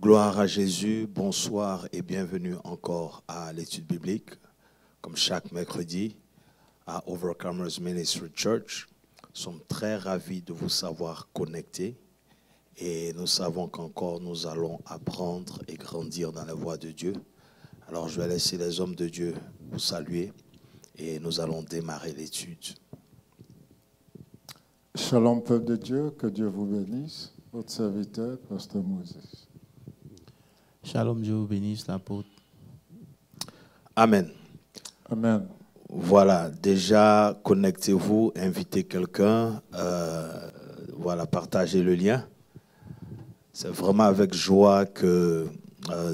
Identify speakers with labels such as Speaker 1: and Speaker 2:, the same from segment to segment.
Speaker 1: Gloire à Jésus, bonsoir et bienvenue encore à l'étude biblique, comme chaque mercredi à Overcomers Ministry Church. Nous sommes très ravis de vous savoir connectés et nous savons qu'encore nous allons apprendre et grandir dans la voie de Dieu. Alors je vais laisser les hommes de Dieu vous saluer et nous allons démarrer l'étude.
Speaker 2: Shalom, peuple de Dieu, que Dieu vous bénisse. Votre serviteur, Pasteur Moses.
Speaker 3: Shalom, Dieu vous bénisse, l'apôtre.
Speaker 1: Amen.
Speaker 2: Amen.
Speaker 1: Voilà, déjà connectez-vous, invitez quelqu'un, voilà, partagez le lien. C'est vraiment avec joie que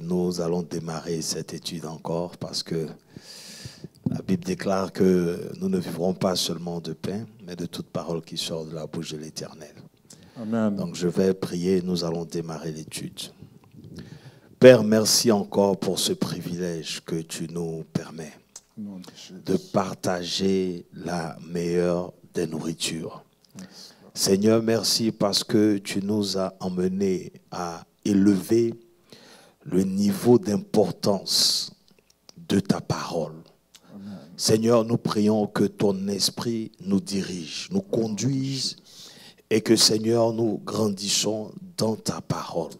Speaker 1: nous allons démarrer cette étude encore parce que la Bible déclare que nous ne vivrons pas seulement de pain, mais de toute parole qui sort de la bouche de l'Éternel.
Speaker 2: Amen.
Speaker 1: Donc je vais prier et nous allons démarrer l'étude. Père, merci encore pour ce privilège que tu nous permets de partager la meilleure des nourritures. Seigneur, merci parce que tu nous as emmenés à élever le niveau d'importance de ta parole. Amen. Seigneur, nous prions que ton esprit nous dirige, nous conduise et que, Seigneur, nous grandissons dans ta parole.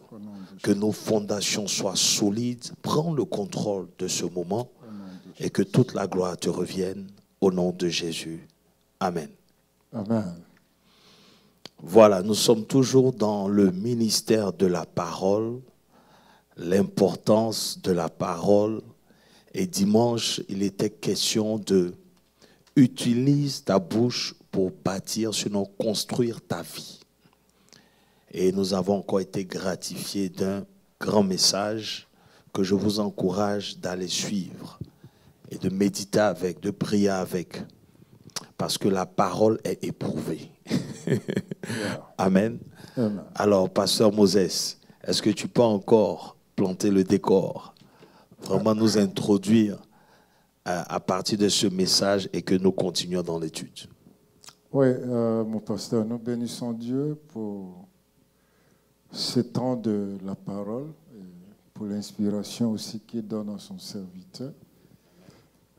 Speaker 1: Que nos fondations soient solides. Prends le contrôle de ce moment et que toute la gloire te revienne au nom de Jésus. Amen.
Speaker 2: Amen.
Speaker 1: Voilà, nous sommes toujours dans le ministère de la parole, l'importance de la parole. Et dimanche, il était question de utilise ta bouche pour bâtir, sinon construire ta vie. Et nous avons encore été gratifiés d'un grand message que je vous encourage d'aller suivre et de méditer avec, de prier avec, parce que la parole est éprouvée. Amen.
Speaker 2: Amen.
Speaker 1: Alors, Pasteur Moses, est-ce que tu peux encore planter le décor, vraiment nous introduire à partir de ce message et que nous continuions dans l'étude?
Speaker 2: Oui, mon pasteur, nous bénissons Dieu pour ce temps de la parole, et pour l'inspiration aussi qu'il donne à son serviteur.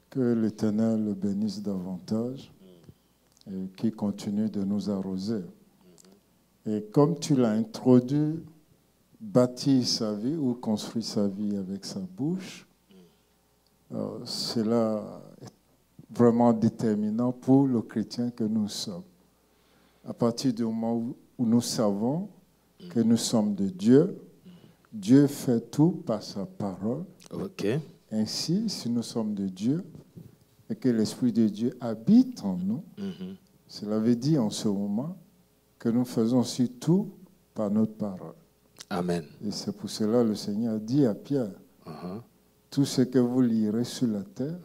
Speaker 2: Que l'Éternel le bénisse davantage et qu'il continue de nous arroser. Et comme tu l'as introduit, bâtir sa vie ou construire sa vie avec sa bouche, cela est vraiment déterminant pour le chrétien que nous sommes. À partir du moment où nous savons que nous sommes de Dieu, Dieu fait tout par sa parole.
Speaker 1: Okay.
Speaker 2: Ainsi, si nous sommes de Dieu et que l'Esprit de Dieu habite en nous, cela veut dire en ce moment que nous faisons aussi tout par notre parole.
Speaker 1: Amen.
Speaker 2: Et c'est pour cela que le Seigneur a dit à Pierre, tout ce que vous lirez sur la terre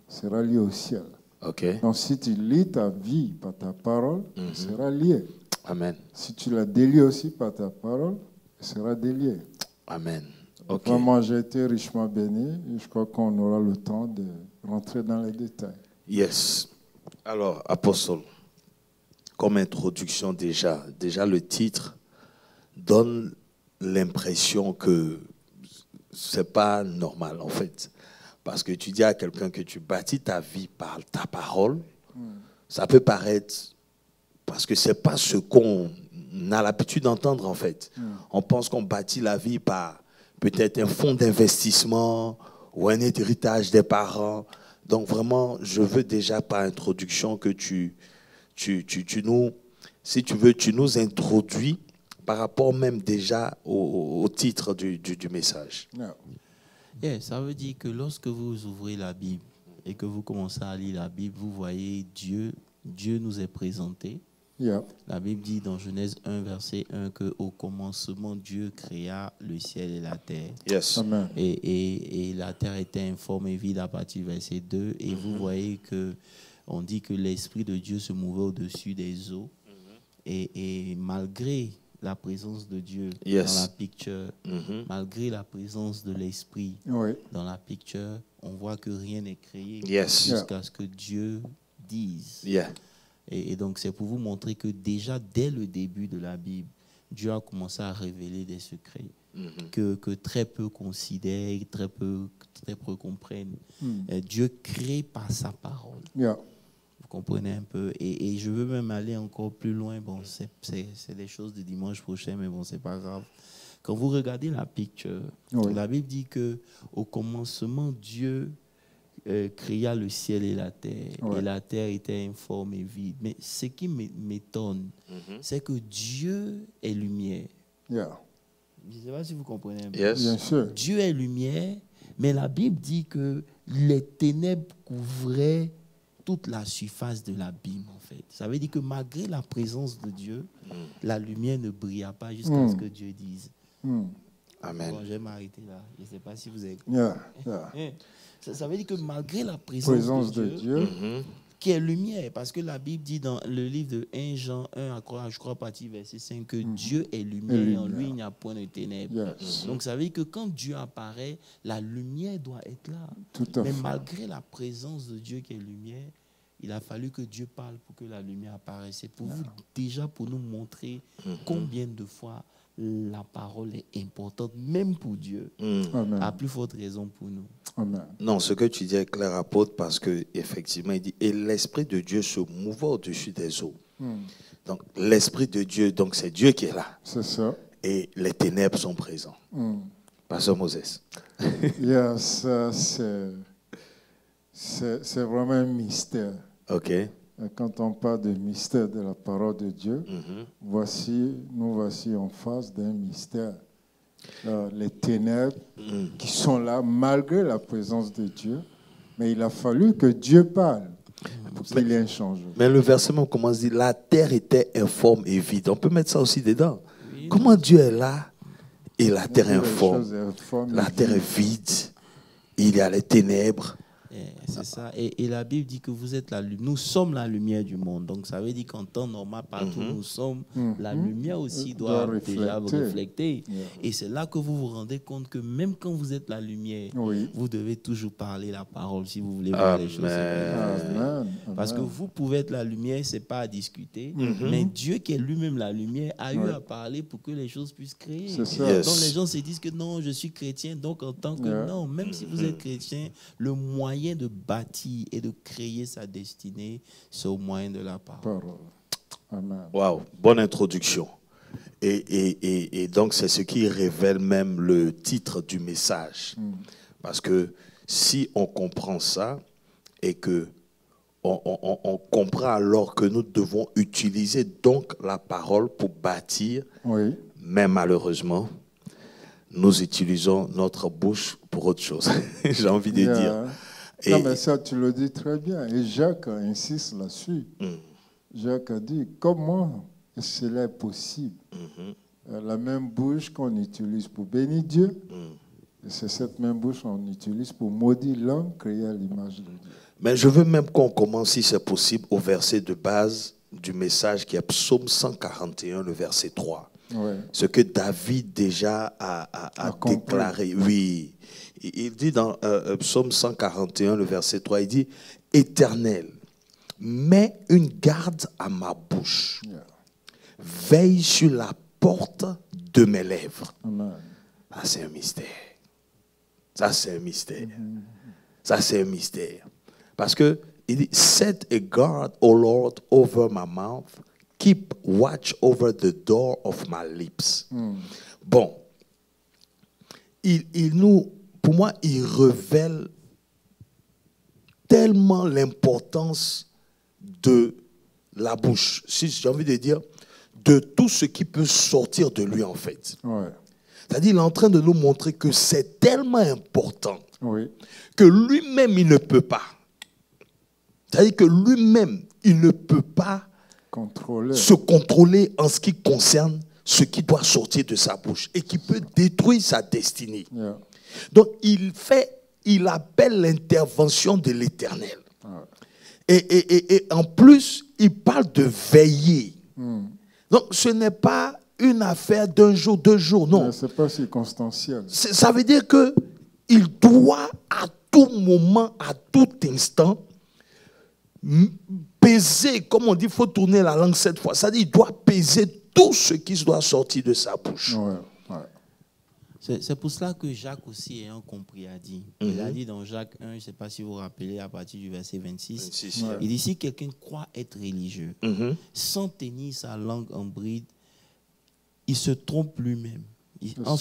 Speaker 2: sera lié au ciel.
Speaker 1: Okay.
Speaker 2: Donc si tu lis ta vie par ta parole, elle sera liée.
Speaker 1: Amen.
Speaker 2: Si tu la délies aussi par ta parole, elle sera déliée.
Speaker 1: Amen. Okay.
Speaker 2: Vraiment, j'ai été richement béni et je crois qu'on aura le temps de rentrer dans les détails.
Speaker 1: Yes. Alors, apôtre, comme introduction déjà le titre donne l'impression que c'est pas normal en fait. Parce que tu dis à quelqu'un que tu bâtis ta vie par ta parole, ça peut paraître parce que c'est pas ce qu'on a l'habitude d'entendre en fait. On pense qu'on bâtit la vie par peut-être un fonds d'investissement ou un héritage des parents. Donc vraiment, je veux déjà par introduction que tu nous, si tu veux, tu nous introduis par rapport même déjà au titre du message.
Speaker 3: Yeah, ça veut dire que lorsque vous ouvrez la Bible et que vous commencez à lire la Bible, vous voyez Dieu nous est présenté.
Speaker 2: Yeah.
Speaker 3: La Bible dit dans Genèse 1, verset 1, qu'au commencement, Dieu créa le ciel et la terre.
Speaker 1: Yes.
Speaker 2: Amen.
Speaker 3: Et la terre était informe et vide à partir du verset 2. Et vous voyez on dit que l'Esprit de Dieu se mouvait au-dessus des eaux. Et malgré la présence de Dieu dans la picture, malgré la présence de l'Esprit dans la picture, on voit que rien n'est créé jusqu'à ce que Dieu dise.
Speaker 1: Yeah.
Speaker 3: Et donc, c'est pour vous montrer que déjà, dès le début de la Bible, Dieu a commencé à révéler des secrets que très peu considèrent, très peu comprennent. Dieu crée par sa parole.
Speaker 2: Yeah.
Speaker 3: Vous comprenez un peu? Et je veux même aller encore plus loin. Bon, c'est des choses de dimanche prochain, mais bon, c'est pas grave. Quand vous regardez la picture, la Bible dit qu'au commencement, Dieu créa le ciel et la terre. Et la terre était informe et vide. Mais ce qui m'étonne, c'est que Dieu est lumière.
Speaker 2: Yeah.
Speaker 3: Je ne sais pas si vous comprenez un peu.
Speaker 1: Yes.
Speaker 2: Bien sûr.
Speaker 3: Dieu est lumière, mais la Bible dit que les ténèbres couvraient toute la surface de l'abîme, en fait. Ça veut dire que malgré la présence de Dieu, la lumière ne brilla pas jusqu'à ce que Dieu dise.
Speaker 1: Amen.
Speaker 3: Bon, je vais m'arrêter là. Je ne sais pas si vous avez... Ça veut dire que malgré la présence de Dieu, qui est lumière, parce que la Bible dit dans le livre de 1 Jean 1, je crois, partie verset 5, que Dieu est lumière et en lui, il n'y a point de ténèbres. Donc, ça veut dire que quand Dieu apparaît, la lumière doit être là. Mais malgré la présence de Dieu qui est lumière, il a fallu que Dieu parle pour que la lumière apparaisse. C'est pour vous, déjà pour nous montrer combien de fois la parole est importante, même pour Dieu, à plus forte raison pour nous.
Speaker 2: Amen.
Speaker 1: Non, ce que tu dis est clair, apôtre, parce qu'effectivement, il dit, et l'Esprit de Dieu se mouvait au-dessus des eaux. Donc, l'Esprit de Dieu, donc c'est Dieu qui est là.
Speaker 2: C'est ça.
Speaker 1: Et les ténèbres sont présents. Pasteur Moses.
Speaker 2: Ça, c'est vraiment un mystère.
Speaker 1: OK.
Speaker 2: Quand on parle de mystère de la parole de Dieu, nous voici en face d'un mystère. Les ténèbres qui sont là malgré la présence de Dieu, mais il a fallu que Dieu parle pour qu'il y ait un changement.
Speaker 1: Mais le verset commence à dire, la terre était informe et vide. On peut mettre ça aussi dedans. Oui. Comment Dieu est là et la terre est informe, la terre est vide, il y a les ténèbres.
Speaker 3: C'est ça. Et la Bible dit que vous êtes la lumière. Nous sommes la lumière du monde. Donc ça veut dire qu'en temps normal, partout nous sommes, la lumière aussi doit déjà refléter. Et c'est là que vous vous rendez compte que même quand vous êtes la lumière, vous devez toujours parler la parole si vous voulez voir les choses. Parce que vous pouvez être la lumière, c'est pas à discuter. Mais Dieu qui est lui-même la lumière a eu à parler pour que les choses puissent créer.
Speaker 2: C'est ça.
Speaker 3: Donc les gens se disent que non, je suis chrétien. Donc en tant que non, même si vous êtes chrétien, le moyen de bâtir et de créer sa destinée, c'est au moyen de la parole.
Speaker 1: Waouh, bonne introduction. Et donc, c'est ce qui révèle même le titre du message. Parce que si on comprend ça et que on comprend alors que nous devons utiliser donc la parole pour bâtir, mais malheureusement, nous utilisons notre bouche pour autre chose. J'ai envie de dire.
Speaker 2: Non, mais ça, tu le dis très bien. Et Jacques insiste là-dessus. Jacques a dit, comment cela est possible? La même bouche qu'on utilise pour bénir Dieu, c'est cette même bouche qu'on utilise pour maudire l'homme créé à l'image de Dieu.
Speaker 1: Mais je veux même qu'on commence, si c'est possible, au verset de base du message qui est Psaume 141, le verset 3. Ce que David déjà a déclaré. Oui. Il dit dans Psaume 141, le verset 3, il dit « Éternel, mets une garde à ma bouche. Veille sur la porte de mes lèvres. » Ça, c'est un mystère. Ça, c'est un mystère. Ça, c'est un mystère. Parce que il dit « Set a guard, O Lord, over my mouth. Keep watch over the door of my lips. » Bon. Pour moi, il révèle tellement l'importance de la bouche, si j'ai envie de dire, de tout ce qui peut sortir de lui, en fait. C'est-à-dire, il est en train de nous montrer que c'est tellement important que lui-même, il ne peut pas. C'est-à-dire que lui-même, il ne peut pas se contrôler en ce qui concerne ce qui doit sortir de sa bouche et qui peut détruire sa destinée. Donc, il appelle l'intervention de l'Éternel. Et en plus, il parle de veiller. Donc, ce n'est pas une affaire d'un jour, 2 jours, non.
Speaker 2: Ce n'est pas circonstanciel.
Speaker 1: Ça veut dire qu'il doit à tout moment, à tout instant, peser, comme on dit, il faut tourner la langue 7 fois. C'est-à-dire qu'il doit peser tout ce qui doit sortir de sa bouche.
Speaker 2: Ouais, ouais.
Speaker 3: C'est pour cela que Jacques aussi, ayant compris, a dit. Il a dit dans Jacques 1, je ne sais pas si vous vous rappelez, à partir du verset 26,
Speaker 2: Ouais.
Speaker 3: il dit, si quelqu'un croit être religieux, sans tenir sa langue en bride, il se trompe lui-même. En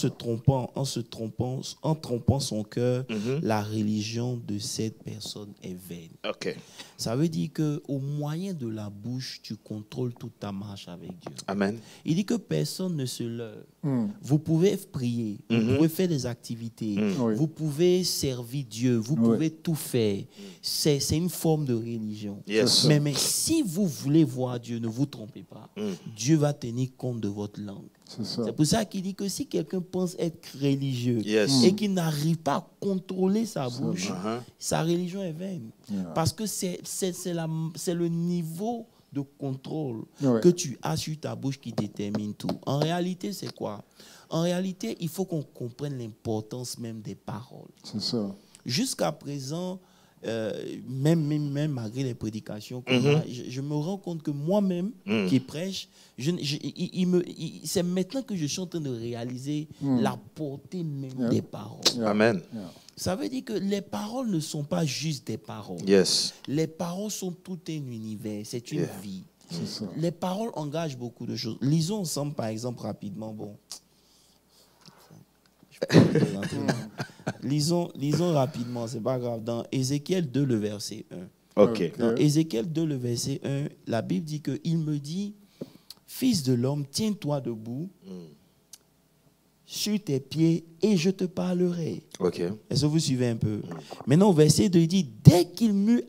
Speaker 3: trompant son cœur, la religion de cette personne est vaine.
Speaker 1: Ok.
Speaker 3: Ça veut dire qu'au moyen de la bouche, tu contrôles toute ta marche avec Dieu.
Speaker 1: Amen.
Speaker 3: Il dit que personne ne se leurre. Vous pouvez prier, vous pouvez faire des activités,
Speaker 2: Oui.
Speaker 3: vous pouvez servir Dieu, vous pouvez tout faire. C'est une forme de religion.
Speaker 1: Yes.
Speaker 3: Mais si vous voulez voir Dieu, ne vous trompez pas. Dieu va tenir compte de votre langue. C'est pour ça qu'il dit que si quelqu'un pense être religieux et qu'il n'arrive pas à contrôler sa bouche, sa religion est vaine. Parce que c'est le niveau de contrôle que tu as sur ta bouche qui détermine tout. En réalité, c'est quoi? En réalité, il faut qu'on comprenne l'importance même des paroles.
Speaker 2: C'est ça.
Speaker 3: Jusqu'à présent, même malgré les prédications qu'on a, je me rends compte que moi-même qui prêche, c'est maintenant que je suis en train de réaliser la portée même des paroles.
Speaker 1: Amen.
Speaker 3: Ça veut dire que les paroles ne sont pas juste des paroles.
Speaker 1: Yes.
Speaker 3: Les paroles sont tout un univers, c'est une vie.
Speaker 2: C'est ça.
Speaker 3: Les paroles engagent beaucoup de choses. Lisons ensemble, par exemple, rapidement. Bon. Lisons rapidement, c'est pas grave. Dans Ézéchiel 2, le verset 1.
Speaker 1: Ok.
Speaker 3: Dans Ézéchiel 2, le verset 1, la Bible dit qu'il me dit, fils de l'homme, tiens-toi debout sur tes pieds et je te parlerai.
Speaker 1: Ok.
Speaker 3: Est-ce que vous suivez un peu? Maintenant, au verset 2, il dit, dès qu'il m'eut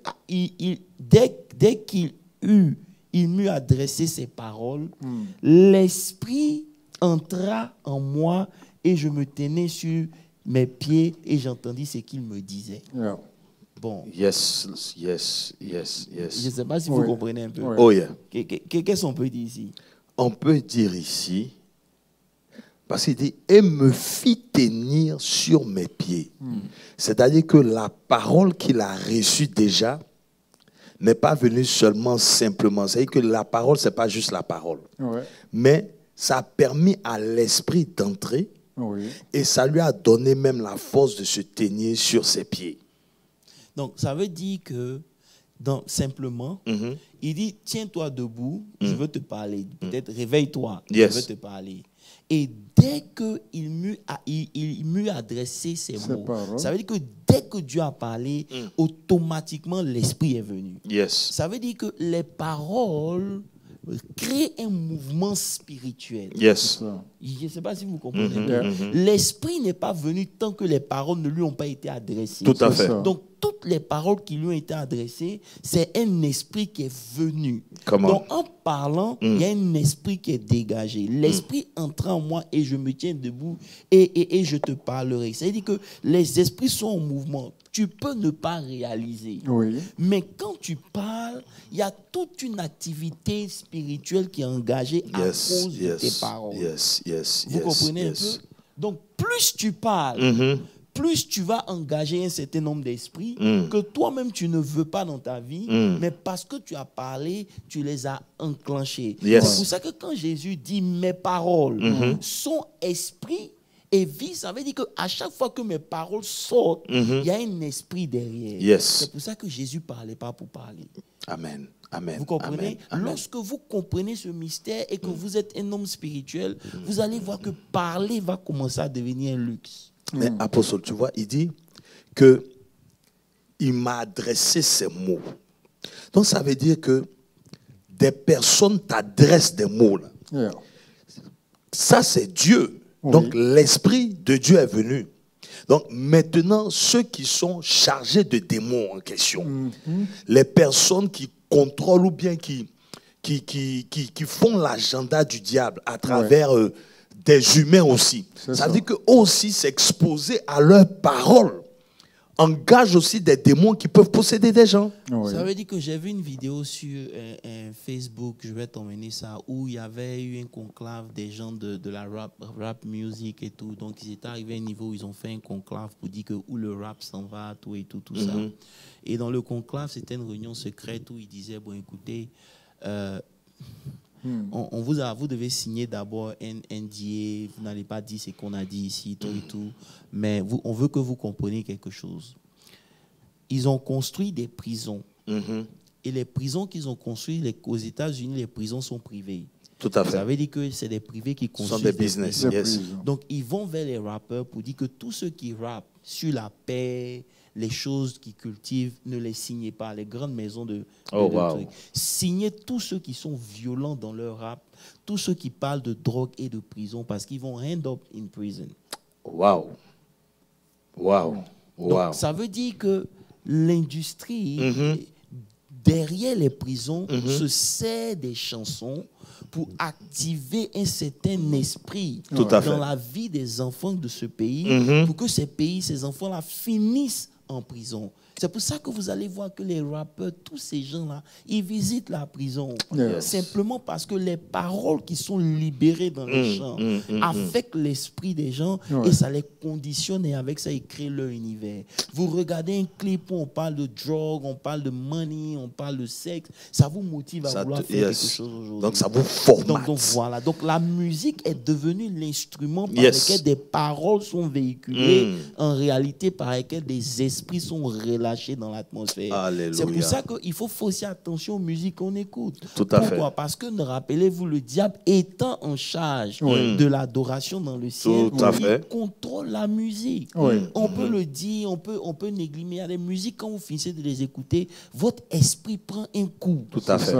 Speaker 3: adressé ces paroles, l'Esprit entra en moi et je me tenais sur mes pieds et j'entendis ce qu'il me disait. Bon.
Speaker 1: Yes.
Speaker 3: Je ne sais pas si vous comprenez un peu.
Speaker 1: Oh yeah.
Speaker 3: Qu'est-ce qu'on peut dire ici?
Speaker 1: On peut dire ici, parce qu'il dit, et me fit tenir sur mes pieds. C'est-à-dire que la parole qu'il a reçue déjà n'est pas venue seulement simplement. C'est-à-dire que la parole, ce n'est pas juste la parole. Mais ça a permis à l'esprit d'entrer et ça lui a donné même la force de se tenir sur ses pieds.
Speaker 3: Donc, ça veut dire que, simplement, il dit, tiens-toi debout, je veux te parler. Peut-être réveille-toi, je veux te parler. Et dès qu'il m'eut adressé ces mots, ça veut dire que dès que Dieu a parlé, automatiquement l'Esprit est venu. Ça veut dire que les paroles créent un mouvement spirituel. Je ne sais pas si vous comprenez. L'Esprit n'est pas venu tant que les paroles ne lui ont pas été adressées.
Speaker 1: Tout à fait.
Speaker 3: Donc, toutes les paroles qui lui ont été adressées, c'est un esprit qui est venu.
Speaker 1: Comment?
Speaker 3: Donc, en parlant, il y a un esprit qui est dégagé. L'esprit entre en moi et je me tiens debout et je te parlerai. C'est-à-dire que les esprits sont en mouvement. Tu peux ne pas réaliser. Mais quand tu parles, il y a toute une activité spirituelle qui est engagée à cause de tes paroles. Vous comprenez un peu? Donc, plus tu parles, plus tu vas engager un certain nombre d'esprits que toi-même tu ne veux pas dans ta vie, mais parce que tu as parlé, tu les as enclenchés. C'est pour ça que quand Jésus dit mes paroles sont esprit et vie, ça veut dire qu'à chaque fois que mes paroles sortent, il y a un esprit derrière. C'est pour ça que Jésus ne parlait pas pour parler.
Speaker 1: Amen. Amen.
Speaker 3: Vous comprenez?
Speaker 1: Amen.
Speaker 3: Lorsque vous comprenez ce mystère et que vous êtes un homme spirituel, vous allez voir que parler va commencer à devenir un luxe.
Speaker 1: Mais apôtre, tu vois, il dit que il m'a adressé ces mots. Donc ça veut dire que des personnes t'adressent des mots. Là. Ça, c'est Dieu. Donc l'Esprit de Dieu est venu. Donc maintenant, ceux qui sont chargés de démons en question, les personnes qui contrôlent ou bien qui font l'agenda du diable à travers des humains aussi. Ça veut dire qu'eux aussi s'exposer à leurs paroles engage aussi des démons qui peuvent posséder des gens.
Speaker 3: Ça veut dire que j'ai vu une vidéo sur Facebook, je vais t'emmener ça, où il y avait eu un conclave des gens de la rap music et tout. Donc ils étaient arrivés à un niveau où ils ont fait un conclave pour dire que où le rap s'en va, tout et tout ça. Et dans le conclave, c'était une réunion secrète où ils disaient, bon écoutez, Vous devez signer d'abord un NDA, vous n'allez pas dire ce qu'on a dit ici, tout et tout, mais on veut que vous compreniez quelque chose. Ils ont construit des prisons. Et les prisons qu'ils ont construites aux États-Unis, les prisons sont privées.
Speaker 1: Tout à fait.
Speaker 3: Ça veut dire que c'est des privés qui construisent.
Speaker 1: Ce sont des business, yes.
Speaker 3: Donc, ils vont vers les rappeurs pour dire que tous ceux qui rappent sur la paix, les choses qu'ils cultivent, ne les signez pas. Les grandes maisons de trucs. Signez tous ceux qui sont violents dans leur rap, tous ceux qui parlent de drogue et de prison, parce qu'ils vont end up in prison.
Speaker 1: Wow. Wow.
Speaker 3: Donc, ça veut dire que l'industrie, derrière les prisons, se sert des chansons pour activer un certain esprit dans la vie des enfants de ce pays, pour que ces enfants-là finissent en prison. C'est pour ça que vous allez voir que les rappeurs, tous ces gens-là, ils visitent la prison. Simplement parce que les paroles qui sont libérées dans les chants affectent l'esprit des gens et ça les conditionne et avec ça, ils créent leur univers. Vous regardez un clip où on parle de drogue, on parle de money, on parle de sexe, ça vous motive à vouloir faire quelque chose aujourd'hui.
Speaker 1: Donc ça vous formate.
Speaker 3: Donc voilà. Donc la musique est devenue l'instrument par lequel des paroles sont véhiculées, en réalité par lequel des esprits sont relâchés dans l'atmosphère. C'est pour ça qu'il faut faire aussi attention aux musiques qu'on écoute. Pourquoi? Parce que, rappelez-vous, le diable étant en charge de l'adoration dans le ciel, il contrôle la musique. On peut le dire, on peut négliger. Il y a des musiques, quand vous finissez de les écouter, votre esprit prend un coup.
Speaker 1: Tout à fait.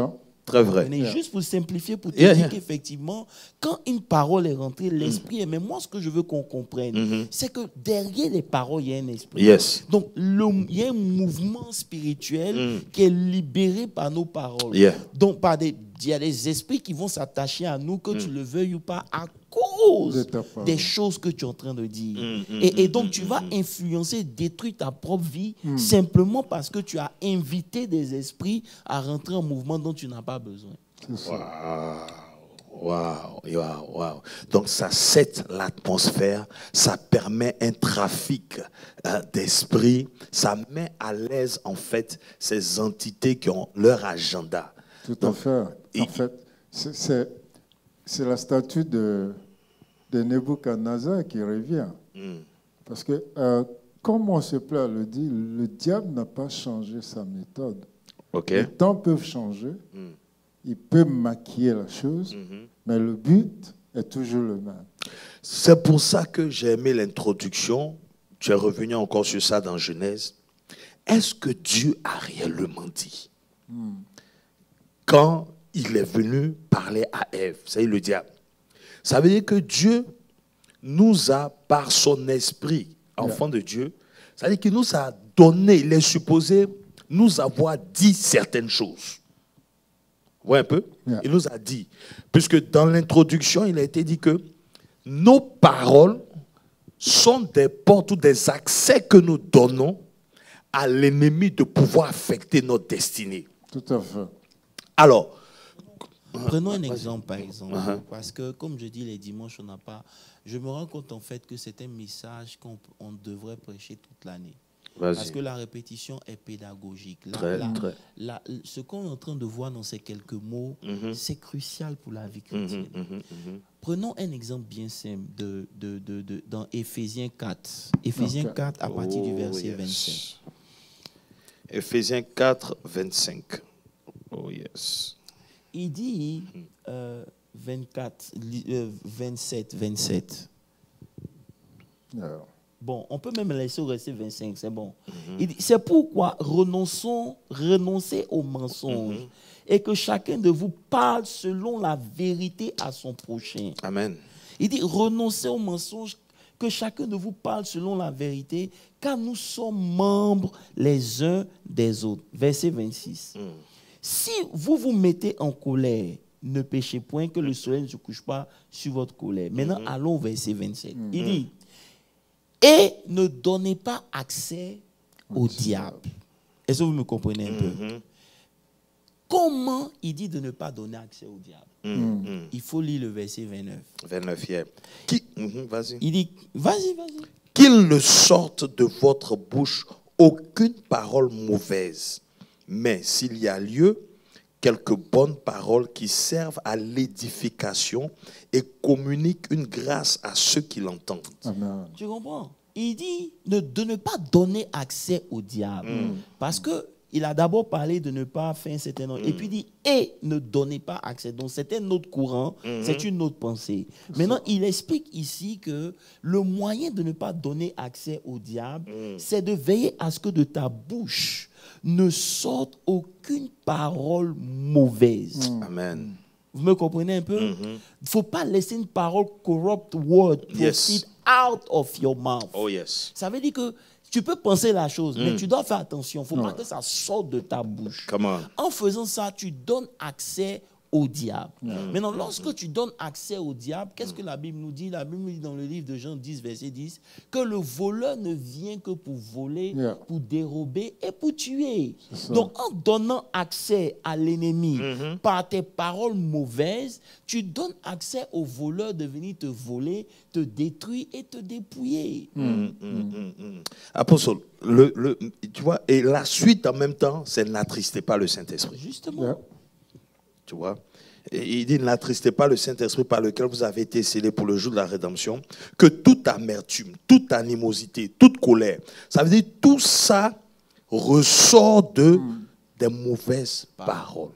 Speaker 1: Très vrai.
Speaker 3: Mais juste pour simplifier, pour te dire qu'effectivement, quand une parole est rentrée, l'esprit est. Mais moi, ce que je veux qu'on comprenne, c'est que derrière les paroles, il y a un esprit. Donc, il y a un mouvement spirituel qui est libéré par nos paroles. Donc, il y a des esprits qui vont s'attacher à nous, que tu le veuilles ou pas, à cause des choses que tu es en train de dire. Et donc, tu vas influencer, détruire ta propre vie simplement parce que tu as invité des esprits à rentrer en mouvement dont tu n'as pas besoin.
Speaker 1: Wow. Donc, ça set l'atmosphère, ça permet un trafic d'esprit, ça met à l'aise, en fait, ces entités qui ont leur agenda.
Speaker 2: Tout à fait. En fait, c'est la statue de Nebuchadnezzar qui revient. Parce que, comme on se plaît à le dire, le diable n'a pas changé sa méthode. Les temps peuvent changer, il peut maquiller la chose, mais le but est toujours le même.
Speaker 1: C'est pour ça que j'ai aimé l'introduction. Tu es revenu encore sur ça dans Genèse. Est-ce que Dieu a réellement dit quand il est venu parler à Ève, c'est le diable? Ça veut dire que Dieu nous a, par son esprit, enfant de Dieu, ça veut dire qu'il nous a donné, il est supposé nous avoir dit certaines choses. Vous voyez un peu? Il nous a dit, puisque dans l'introduction, il a été dit que nos paroles sont des portes ou des accès que nous donnons à l'ennemi de pouvoir affecter notre destinée.
Speaker 2: Tout à fait.
Speaker 1: Alors,
Speaker 3: prenons un exemple, par exemple, parce que, comme je dis, les dimanches, on n'a pas... Je me rends compte, en fait, que c'est un message qu'on devrait prêcher toute l'année. Parce que la répétition est pédagogique. Ce qu'on est en train de voir dans ces quelques mots, c'est crucial pour la vie chrétienne. Prenons un exemple bien simple dans Éphésiens 4. Éphésiens 4, à partir du verset 25.
Speaker 1: Éphésiens 4, 25. Oh yes.
Speaker 3: Il dit 27. Bon, on peut même laisser au verset 25, c'est bon. Il dit, c'est pourquoi renoncez aux mensonges et que chacun de vous parle selon la vérité à son prochain.
Speaker 1: Amen.
Speaker 3: Il dit, renoncez aux mensonges, que chacun de vous parle selon la vérité, car nous sommes membres les uns des autres. Verset 26. Si vous vous mettez en colère, ne péchez point, que le soleil ne se couche pas sur votre colère. Maintenant, allons au verset 27. Il dit, et ne donnez pas accès au diable. Est-ce que vous me comprenez un peu? Comment il dit de ne pas donner accès au diable? Il faut lire le verset 29.
Speaker 1: 29, vas-y.
Speaker 3: Il dit, vas-y.
Speaker 1: Qu'il ne sorte de votre bouche aucune parole mauvaise, mais s'il y a lieu, quelques bonnes paroles qui servent à l'édification et communiquent une grâce à ceux qui l'entendent.
Speaker 2: Amen.
Speaker 3: Tu comprends? Il dit de ne pas donner accès au diable. Parce que il a d'abord parlé de ne pas faire un certain nombre. Et puis il dit, et ne donnez pas accès. Donc c'est un autre courant, c'est une autre pensée. Maintenant, il explique ici que le moyen de ne pas donner accès au diable, c'est de veiller à ce que de ta bouche ne sorte aucune parole mauvaise.
Speaker 1: Amen.
Speaker 3: Vous me comprenez un peu? Il ne faut pas laisser une parole corrupt word proceed out of your mouth.
Speaker 1: Oh yes.
Speaker 3: Ça veut dire que tu peux penser la chose, mais tu dois faire attention. Il ne faut pas que ça sorte de ta bouche.
Speaker 1: Come on.
Speaker 3: En faisant ça, tu donnes accès au diable. Maintenant, lorsque tu donnes accès au diable, qu'est-ce que la Bible nous dit? La Bible nous dit dans le livre de Jean 10, verset 10, que le voleur ne vient que pour voler, pour dérober et pour tuer. Donc, en donnant accès à l'ennemi par tes paroles mauvaises, tu donnes accès au voleur de venir te voler, te détruire et te dépouiller.
Speaker 1: Apôtre, tu vois, et la suite en même temps, c'est n'attristez pas le Saint-Esprit.
Speaker 3: Justement.
Speaker 1: Tu vois, et il dit n'attristez pas le Saint-Esprit par lequel vous avez été scellés pour le jour de la rédemption, que toute amertume, toute animosité, toute colère, ça veut dire tout ça ressort des mauvaises paroles.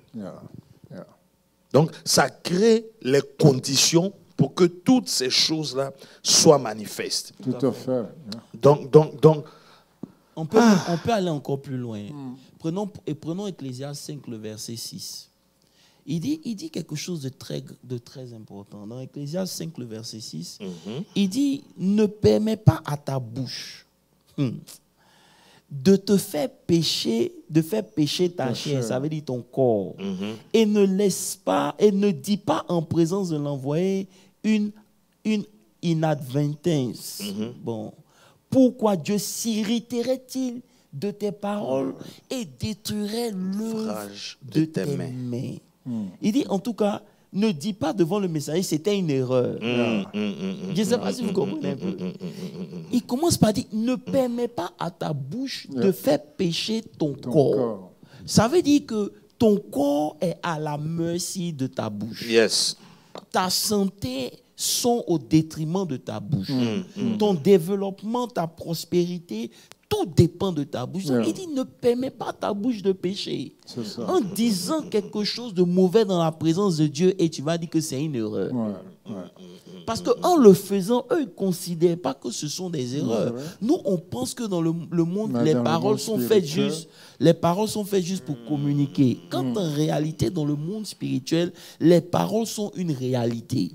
Speaker 1: Donc ça crée les conditions pour que toutes ces choses-là soient manifestes.
Speaker 2: Tout à fait.
Speaker 1: Donc
Speaker 3: on peut aller encore plus loin. Prenons Ecclésiaste 5, le verset 6. Il dit quelque chose de très important. Dans Ecclésiaste 5, le verset 6, il dit, ne permets pas à ta bouche de te faire pécher, ta chair, ça veut dire ton corps, et ne dis pas en présence de l'envoyé une inadvertance. Bon, pourquoi Dieu s'irriterait-il de tes paroles et détruirait l'œuvre de tes mains? Il dit, en tout cas, ne dis pas devant le messager, c'était une erreur. Je ne sais pas si vous comprenez un peu. Il commence par dire, ne permets pas à ta bouche de faire pécher ton corps. Ça veut dire que ton corps est à la merci de ta bouche.
Speaker 1: yes.
Speaker 3: Ta santé sont au détriment de ta bouche. Ton développement, ta prospérité, tout dépend de ta bouche. Il dit, ne permets pas ta bouche de pécher. En disant quelque chose de mauvais dans la présence de Dieu, et tu vas dire que c'est une erreur. Parce qu'en le faisant, eux, ils ne considèrent pas que ce sont des erreurs. Nous, on pense que dans le monde, les paroles sont faites juste. Les paroles sont faites juste pour communiquer. Quand en réalité, dans le monde spirituel, les paroles sont une réalité.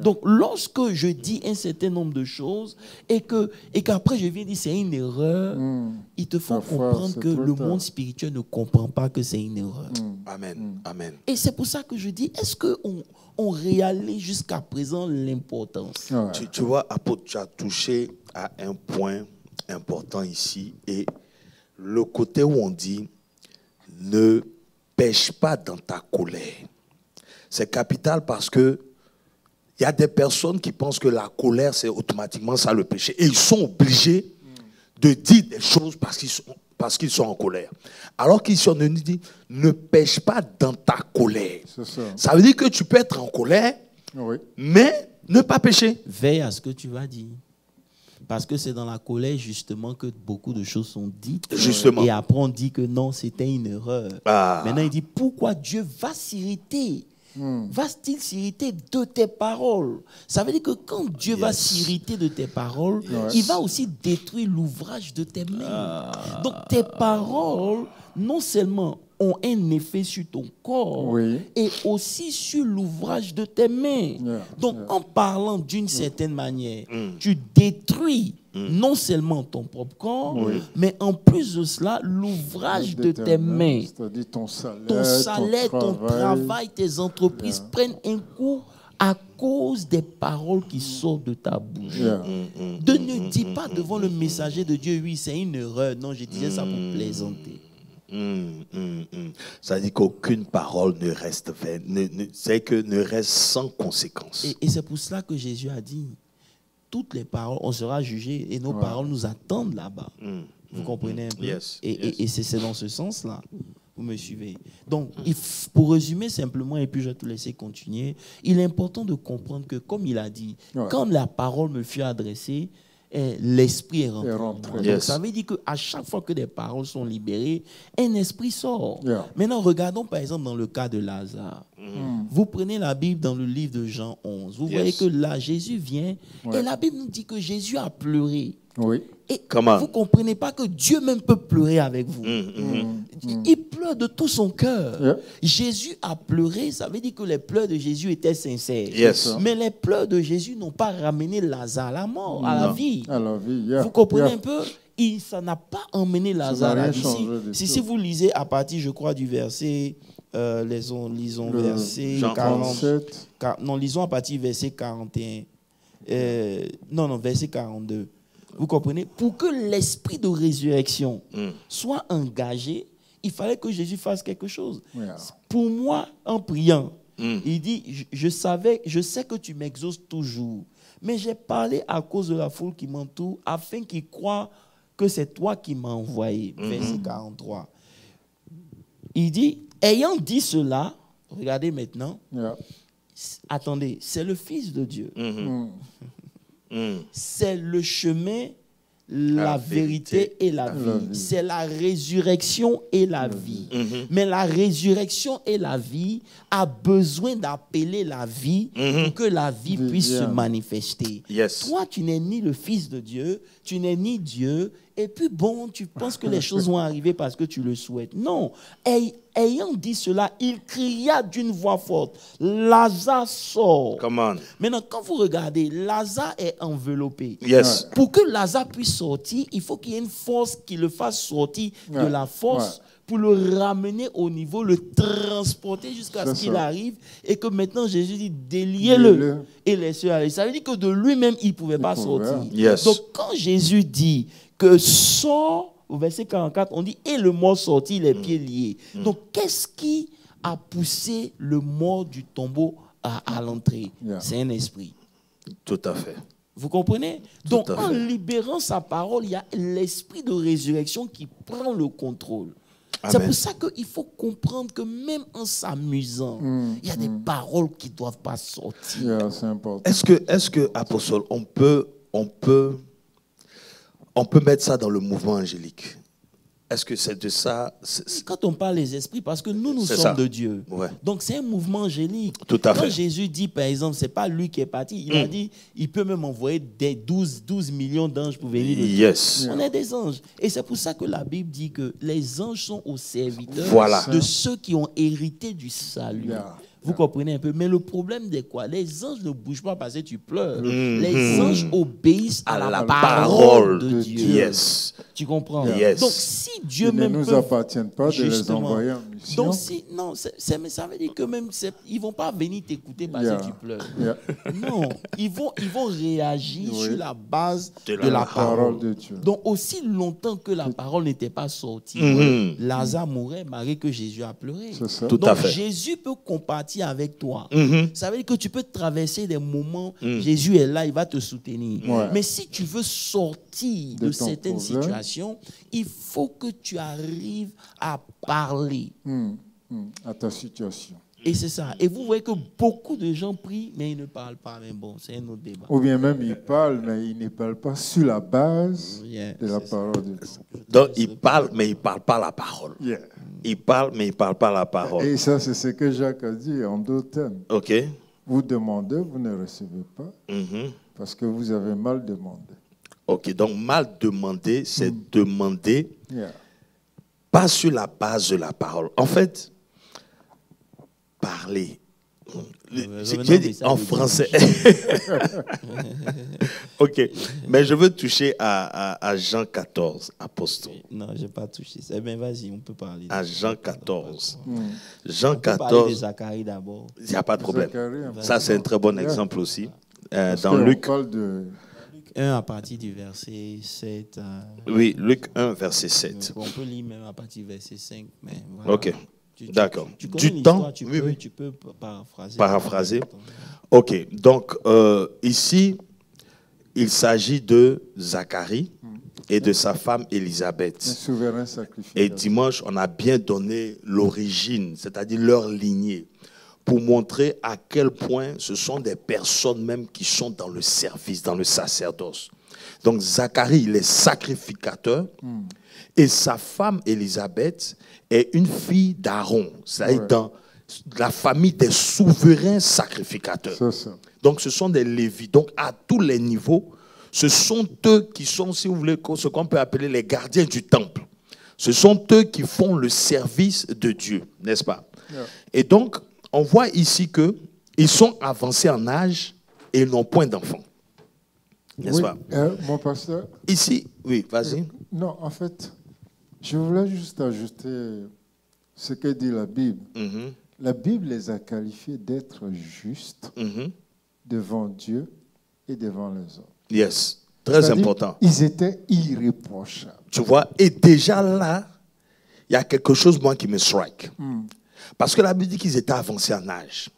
Speaker 3: Donc, lorsque je dis un certain nombre de choses et qu'après je viens dire c'est une erreur, il te faut comprendre que le monde spirituel ne comprend pas que c'est une erreur.
Speaker 1: Amen. Amen.
Speaker 3: Et c'est pour ça que je dis, est-ce qu'on réalise jusqu'à présent l'importance?
Speaker 1: Tu vois, apôtre, tu as touché à un point important ici, et le côté où on dit ne pêche pas dans ta colère. C'est capital parce que il y a des personnes qui pensent que la colère, c'est automatiquement ça le péché. Et ils sont obligés de dire des choses parce qu'ils sont en colère. Alors qu'ici, on nous dit, ne pêche pas dans ta colère. Ça veut dire que tu peux être en colère, mais ne pas pécher.
Speaker 3: Veille à ce que tu vas dire. Parce que c'est dans la colère, justement, que beaucoup de choses sont dites.
Speaker 1: Justement.
Speaker 3: Et après, on dit que non, c'était une erreur. Maintenant, il dit, pourquoi Dieu va s'irriter? Va-t-il s'irriter de tes paroles? Ça veut dire que quand Dieu va s'irriter de tes paroles, il va aussi détruire l'ouvrage de tes mains. Donc tes paroles, non seulement ont un effet sur ton corps, et aussi sur l'ouvrage de tes mains. Donc en parlant d'une certaine manière, tu détruis non seulement ton propre corps, mais en plus de cela, l'ouvrage de tes mains.
Speaker 2: C'est-à-dire ton
Speaker 3: salaire, ton travail, tes entreprises prennent un coup à cause des paroles qui sortent de ta bouche. Ne dis pas devant le messager de Dieu, oui, c'est une erreur. Non, je disais ça pour plaisanter.
Speaker 1: Ça dit qu'aucune parole ne reste vaine, c'est que ne reste sans conséquence.
Speaker 3: Et c'est pour cela que Jésus a dit, toutes les paroles, on sera jugé et nos paroles nous attendent là-bas. Vous comprenez un peu? Et c'est dans ce sens-là Vous me suivez? Donc, pour résumer simplement, et puis je vais te laisser continuer, il est important de comprendre que, comme il a dit, quand la parole me fut adressée, l'esprit est rentré. Donc, ça veut dire qu'à chaque fois que des paroles sont libérées, un esprit sort. Maintenant, regardons par exemple dans le cas de Lazare. Vous prenez la Bible dans le livre de Jean 11. Vous voyez que là, Jésus vient et la Bible nous dit que Jésus a pleuré. Et vous ne comprenez pas que Dieu même peut pleurer avec vous. Il pleure de tout son cœur. Jésus a pleuré, ça veut dire que les pleurs de Jésus étaient sincères. Mais les pleurs de Jésus n'ont pas ramené Lazare à la mort, à la vie. Vous comprenez un peu? Ça n'a pas emmené Lazare à la vie. Si vous lisez à partir, je crois, du verset... lisons verset 47. Non, lisons à partir du verset 41. Verset 42. Vous comprenez? Pour que l'esprit de résurrection soit engagé, il fallait que Jésus fasse quelque chose. Pour moi, en priant, il dit, je sais que tu m'exauces toujours, mais j'ai parlé à cause de la foule qui m'entoure, afin qu'ils croient que c'est toi qui m'as envoyé. Verset 43. Il dit, ayant dit cela, regardez maintenant, attendez, c'est le Fils de Dieu. C'est le chemin, la vérité et la vie. C'est la résurrection et la vie. Mais la résurrection et la vie a besoin d'appeler la vie pour que la vie puisse se manifester. Toi, tu n'es ni le Fils de Dieu, tu n'es ni Dieu, et puis bon, tu penses que les choses vont arriver parce que tu le souhaites. Non. Ayant dit cela, il cria d'une voix forte, Lazare sort. Maintenant, quand vous regardez, Lazare est enveloppé. Pour que Lazare puisse sortir, il faut qu'il y ait une force qui le fasse sortir de la force pour le ramener au niveau, le transporter jusqu'à ce qu'il arrive et que maintenant Jésus dit déliez-le et laissez-le aller. Ça veut dire que de lui-même, il ne pouvait pas sortir. Donc quand Jésus dit que sort, au verset 44, on dit et le mort sortit, les pieds liés. Donc qu'est-ce qui a poussé le mort du tombeau à l'entrée? C'est un esprit.
Speaker 1: Tout à fait.
Speaker 3: Vous comprenez? Donc en libérant sa parole, il y a l'esprit de résurrection qui prend le contrôle. C'est pour ça qu'il faut comprendre que même en s'amusant, il y a des paroles qui ne doivent pas sortir.
Speaker 2: C'est important.
Speaker 1: Est-ce que, apostole, on peut mettre ça dans le mouvement angélique? Est-ce que c'est de ça?
Speaker 3: Quand on parle des esprits, parce que nous sommes de Dieu. Donc c'est un mouvement angélique.
Speaker 1: Tout à fait.
Speaker 3: Quand Jésus dit, par exemple, ce n'est pas lui qui est parti, il a dit, il peut même envoyer des 12 millions d'anges pour venir. On est des anges. Et c'est pour ça que la Bible dit que les anges sont aux serviteurs de ceux qui ont hérité du salut. Vous comprenez un peu? Mais le problème c'est quoi? Les anges ne bougent pas parce que tu pleures. Les anges obéissent à la parole de Dieu. Tu comprends? Donc si Dieu
Speaker 2: même ne nous appartient pas de les envoyer en mission.
Speaker 3: Donc ça veut dire que même ils vont pas venir t'écouter parce que tu pleures. Non, ils vont réagir sur la base de la parole
Speaker 2: de Dieu.
Speaker 3: Donc aussi longtemps que la parole n'était pas sortie, Lazare mourait malgré que Jésus a pleuré.
Speaker 1: Tout à fait.
Speaker 3: Jésus peut compatir avec toi. Ça veut dire que tu peux traverser des moments, Jésus est là, il va te soutenir. Mais si tu veux sortir de certaines situations, il faut que tu arrives à parler
Speaker 2: à ta situation.
Speaker 3: Et c'est ça. Et vous voyez que beaucoup de gens prient, mais ils ne parlent pas. Mais bon, c'est un autre débat.
Speaker 2: Ou bien même ils parlent, mais ils ne parlent pas sur la base de la parole de Dieu.
Speaker 1: Donc ils parlent, mais ils ne parlent pas la parole. Ils parlent, mais ils ne parlent pas la parole.
Speaker 2: Et ça, c'est ce que Jacques a dit en d'autres termes. Vous demandez, vous ne recevez pas, parce que vous avez mal demandé.
Speaker 1: Donc mal demander, c'est demander pas sur la base de la parole. En fait, parler. J'ai dit en français. Mais je veux toucher à Jean 14, apôtre.
Speaker 3: Non, je n'ai pas touché. Mais vas-y, on peut parler.
Speaker 1: À Jean 14. Jean
Speaker 3: on peut
Speaker 1: 14.
Speaker 3: Parler de Zacharie d'abord.
Speaker 1: Il n'y a pas de problème. Ça, c'est un très bon exemple aussi.
Speaker 2: Dans Luc.
Speaker 3: Luc 1 à partir du verset 7.
Speaker 1: Oui, Luc 1, verset 7.
Speaker 3: On peut lire même à partir du verset 5. Mais voilà.
Speaker 1: D'accord.
Speaker 3: Du temps, tu peux paraphraser.
Speaker 1: Donc ici, il s'agit de Zacharie et de sa femme Élisabeth.
Speaker 2: Un souverain sacrificateur.
Speaker 1: Et dimanche, on a bien donné l'origine, c'est-à-dire leur lignée, pour montrer à quel point ce sont des personnes même qui sont dans le service, dans le sacerdoce. Donc Zacharie, il est sacrificateur et sa femme Élisabeth est une fille d'Aaron, c'est-à-dire dans la famille des souverains sacrificateurs.
Speaker 2: C'est ça.
Speaker 1: Donc ce sont des Lévites. Donc à tous les niveaux, ce sont eux qui sont, si vous voulez, ce qu'on peut appeler les gardiens du temple. Ce sont eux qui font le service de Dieu, n'est-ce pas?
Speaker 2: Yeah.
Speaker 1: Et donc, on voit ici qu'ils sont avancés en âge et ils n'ont point d'enfants. N'est-ce pas?
Speaker 2: Mon pasteur.
Speaker 1: Ici, oui, vas-y.
Speaker 2: Non, en fait, je voulais juste ajouter ce que dit la Bible. La Bible les a qualifiés d'être justes devant Dieu et devant les hommes.
Speaker 1: Yes, très important.
Speaker 2: Ils étaient irréprochables.
Speaker 1: Tu vois, et déjà là, il y a quelque chose, moi, qui me strike. Parce que la Bible dit qu'ils étaient avancés en âge.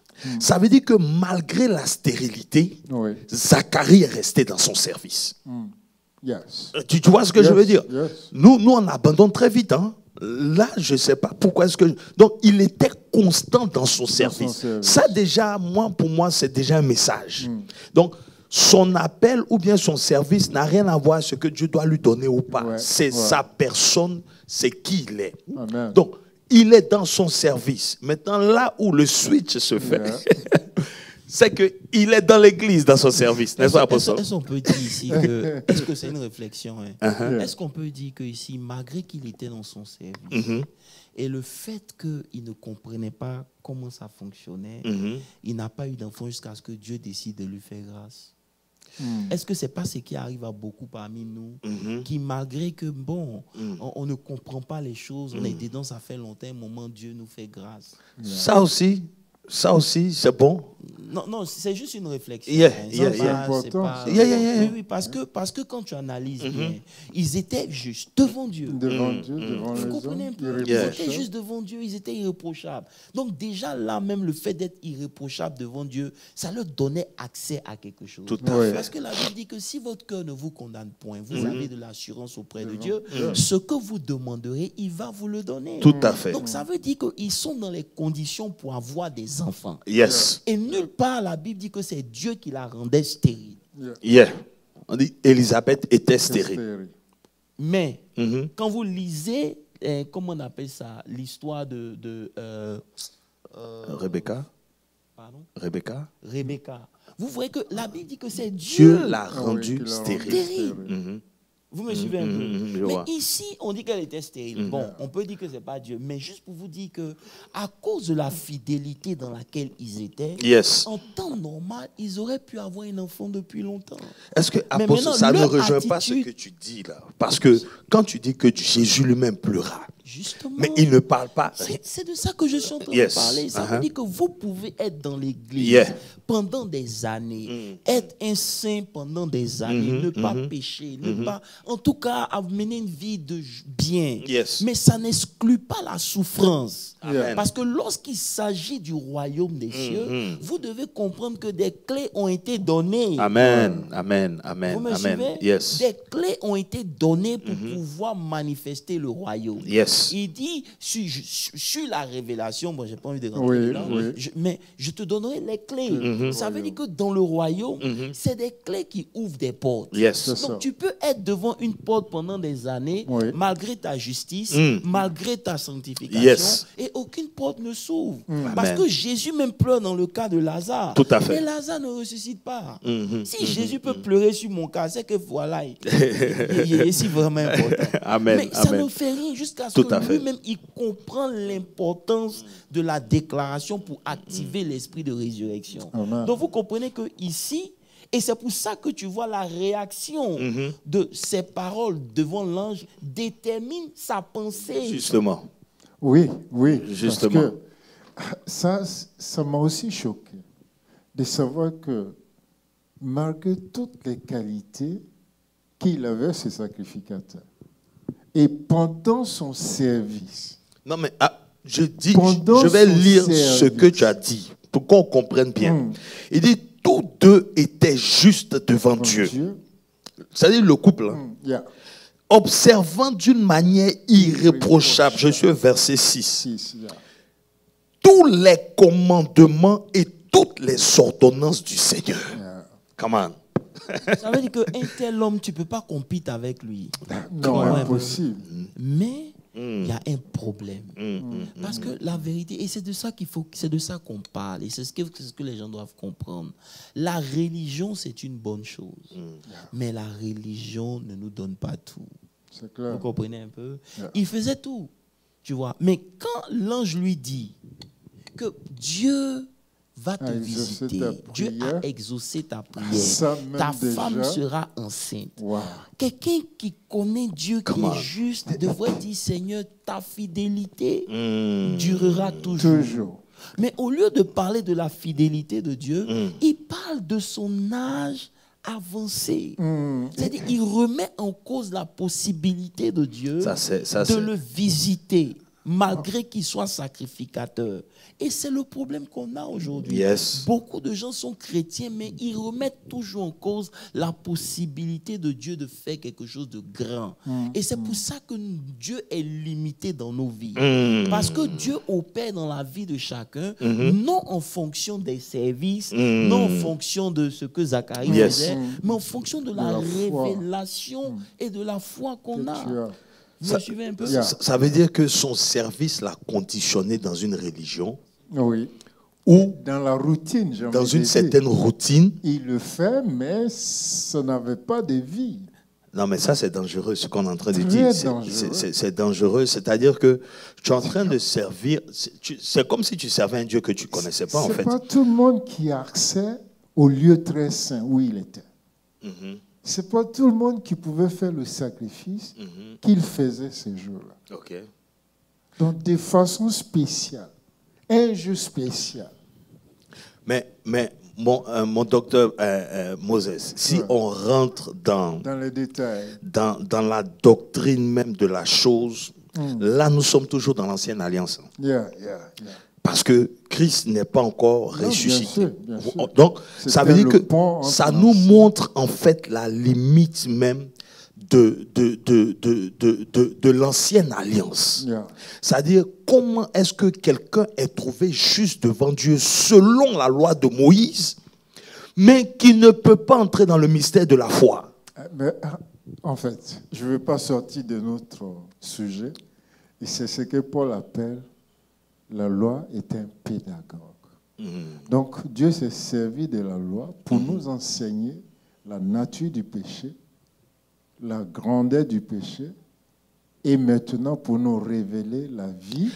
Speaker 1: Ça veut dire que malgré la stérilité, Zacharie est resté dans son service.
Speaker 2: Yes.
Speaker 1: Tu vois ce que je veux dire?
Speaker 2: Yes.
Speaker 1: Nous, on abandonne très vite. Hein? Là, je ne sais pas pourquoi est-ce que... Donc, il était constant dans son service. Ça, déjà, pour moi, c'est déjà un message. Donc, son appel ou bien son service n'a rien à voir avec ce que Dieu doit lui donner ou pas. C'est sa personne, c'est qui il est.
Speaker 2: Amen.
Speaker 1: Donc, il est dans son service. Maintenant, là où le switch se fait, c'est qu'il est dans l'église, dans son service. N'est-ce pas, apôtre?
Speaker 3: Est-ce qu'on peut dire ici que... Est-ce que c'est une réflexion? Est-ce qu'on peut dire qu'ici, malgré qu'il était dans son service, et le fait qu'il ne comprenait pas comment ça fonctionnait, il n'a pas eu d'enfant jusqu'à ce que Dieu décide de lui faire grâce? Est-ce que ce n'est pas ce qui arrive à beaucoup parmi nous, qui malgré que, bon, on ne comprend pas les choses, on est dedans, ça fait longtemps, un moment, Dieu nous fait grâce?
Speaker 1: Ça aussi, c'est bon.
Speaker 3: Non, c'est juste une réflexion. Oui, parce que quand tu analyses bien, ils étaient justes devant Dieu.
Speaker 2: Devant Dieu, devant les hommes.
Speaker 3: Vous comprenez un peu? Ils étaient juste devant Dieu, ils étaient irréprochables. Donc déjà là, même le fait d'être irréprochable devant Dieu, ça leur donnait accès à quelque chose.
Speaker 1: Tout à fait.
Speaker 3: Parce que la Bible dit que si votre cœur ne vous condamne point, vous avez de l'assurance auprès de Dieu, ce que vous demanderez, il va vous le donner.
Speaker 1: Tout à fait.
Speaker 3: Donc ça veut dire qu'ils sont dans les conditions pour avoir des enfants.
Speaker 1: Yes.
Speaker 3: Et nulle part la Bible dit que c'est Dieu qui la rendait stérile.
Speaker 1: On dit Élisabeth était stérile.
Speaker 3: Mais quand vous lisez, comment on appelle ça, l'histoire de
Speaker 1: Rebecca.
Speaker 3: Pardon?
Speaker 1: Rebecca.
Speaker 3: Vous voyez que la Bible dit que c'est Dieu
Speaker 1: l'a rendue stérile.
Speaker 3: Vous me suivez un peu? Mais ici, on dit qu'elle était stérile. Bon, on peut dire que ce n'est pas Dieu. Mais juste pour vous dire que à cause de la fidélité dans laquelle ils étaient, en temps normal, ils auraient pu avoir un enfant depuis longtemps.
Speaker 1: Est-ce que, apôtre, ça ne rejoint pas ce que tu dis là? Parce que quand tu dis que Jésus lui-même pleura,
Speaker 3: justement,
Speaker 1: mais il ne parle pas.
Speaker 3: C'est de ça que je suis en train de parler. Ça veut dire que vous pouvez être dans l'église pendant des années, être un saint pendant des années, ne pas pécher, ne pas, en tout cas, mener une vie de bien. Mais ça n'exclut pas la souffrance. Parce que lorsqu'il s'agit du royaume des cieux, vous devez comprendre que des clés ont été données.
Speaker 1: Amen.
Speaker 3: Vous me suivez? Des clés ont été données pour pouvoir manifester le royaume. Il dit, sur la révélation, bon, je n'ai pas envie de rentrer là, mais je te donnerai les clés. Ça veut dire que dans le royaume, c'est des clés qui ouvrent des portes. Donc tu peux être devant une porte pendant des années, malgré ta justice, malgré ta sanctification, et aucune porte ne s'ouvre. Parce que Jésus même pleure dans le cas de Lazare.
Speaker 1: Tout à fait.
Speaker 3: Mais Lazare ne ressuscite pas. Si Jésus peut pleurer sur mon cas, c'est que voilà, il est si vraiment important. Mais ça ne fait rien jusqu'à ce que lui-même, il comprend l'importance de la déclaration pour activer l'esprit de résurrection. Donc vous comprenez que ici, et c'est pour ça que tu vois la réaction de ces paroles devant l'ange détermine sa pensée.
Speaker 1: Justement.
Speaker 2: Oui.
Speaker 1: Justement.
Speaker 2: Parce que ça m'a aussi choqué de savoir que malgré toutes les qualités qu'il avait, ce sacrificateur, et pendant son service.
Speaker 1: Non, mais je vais lire ce que tu as dit pour qu'on comprenne bien. Il dit, tous deux étaient justes devant Dieu. c'est-à-dire le couple, observant d'une manière irréprochable, je suis au verset 6, tous les commandements et toutes les ordonnances du Seigneur. Come on.
Speaker 3: Ça veut dire qu'un tel homme, tu ne peux pas compter avec lui.
Speaker 2: Non, impossible.
Speaker 3: Mais il y a un problème. Parce que la vérité, et c'est de ça qu'on parle, et c'est ce que les gens doivent comprendre. La religion, c'est une bonne chose. Mais la religion ne nous donne pas tout.
Speaker 2: C'est clair.
Speaker 3: Vous comprenez un peu? Il faisait tout, tu vois. Mais quand l'ange lui dit que Dieu va te visiter, Dieu a exaucé ta prière, ta femme sera enceinte.
Speaker 2: Wow.
Speaker 3: Quelqu'un qui connaît Dieu, qui est juste, devrait dire, Seigneur, ta fidélité durera toujours. Mais au lieu de parler de la fidélité de Dieu, il parle de son âge avancé. C'est-à-dire, il remet en cause la possibilité de Dieu de le visiter, malgré qu'il soit sacrificateur. Et c'est le problème qu'on a aujourd'hui. Beaucoup de gens sont chrétiens, mais ils remettent toujours en cause la possibilité de Dieu de faire quelque chose de grand. Et c'est pour ça que Dieu est limité dans nos vies. Parce que Dieu opère dans la vie de chacun, non en fonction des services, non en fonction de ce que Zacharie faisait, mais en fonction de la révélation et de la foi qu'on a.
Speaker 1: Ça, un peu? Ça veut dire que son service l'a conditionné dans une religion.
Speaker 2: Oui.
Speaker 1: Ou
Speaker 2: dans la routine.
Speaker 1: Dans une certaine routine.
Speaker 2: Il le fait, mais ça n'avait pas de vie.
Speaker 1: Non, mais ça, c'est dangereux, ce qu'on est en train de dire. C'est dangereux. C'est-à-dire que tu es en train de servir. C'est comme si tu servais un Dieu que tu ne connaissais pas, en fait.
Speaker 2: Ce n'est pas tout le monde qui a accès au lieu très saint où il était. Ce n'est pas tout le monde qui pouvait faire le sacrifice qu'il faisait ces jours-là. Donc, de façon spéciale. Un jeu spécial.
Speaker 1: Mais mon docteur Moses, si on rentre dans
Speaker 2: les détails,
Speaker 1: dans la doctrine même de la chose, là, nous sommes toujours dans l'ancienne alliance. Parce que Christ n'est pas encore ressuscité. Bien sûr. Donc, ça veut dire que ça nous montre en fait la limite même de l'ancienne alliance. C'est-à-dire, comment est-ce que quelqu'un est trouvé juste devant Dieu selon la loi de Moïse, mais qui ne peut pas entrer dans le mystère de la foi?
Speaker 2: Mais, en fait, je ne veux pas sortir de notre sujet, et c'est ce que Paul appelle la loi est un pédagogue. Donc, Dieu s'est servi de la loi pour nous enseigner la nature du péché, la grandeur du péché, et maintenant pour nous révéler la vie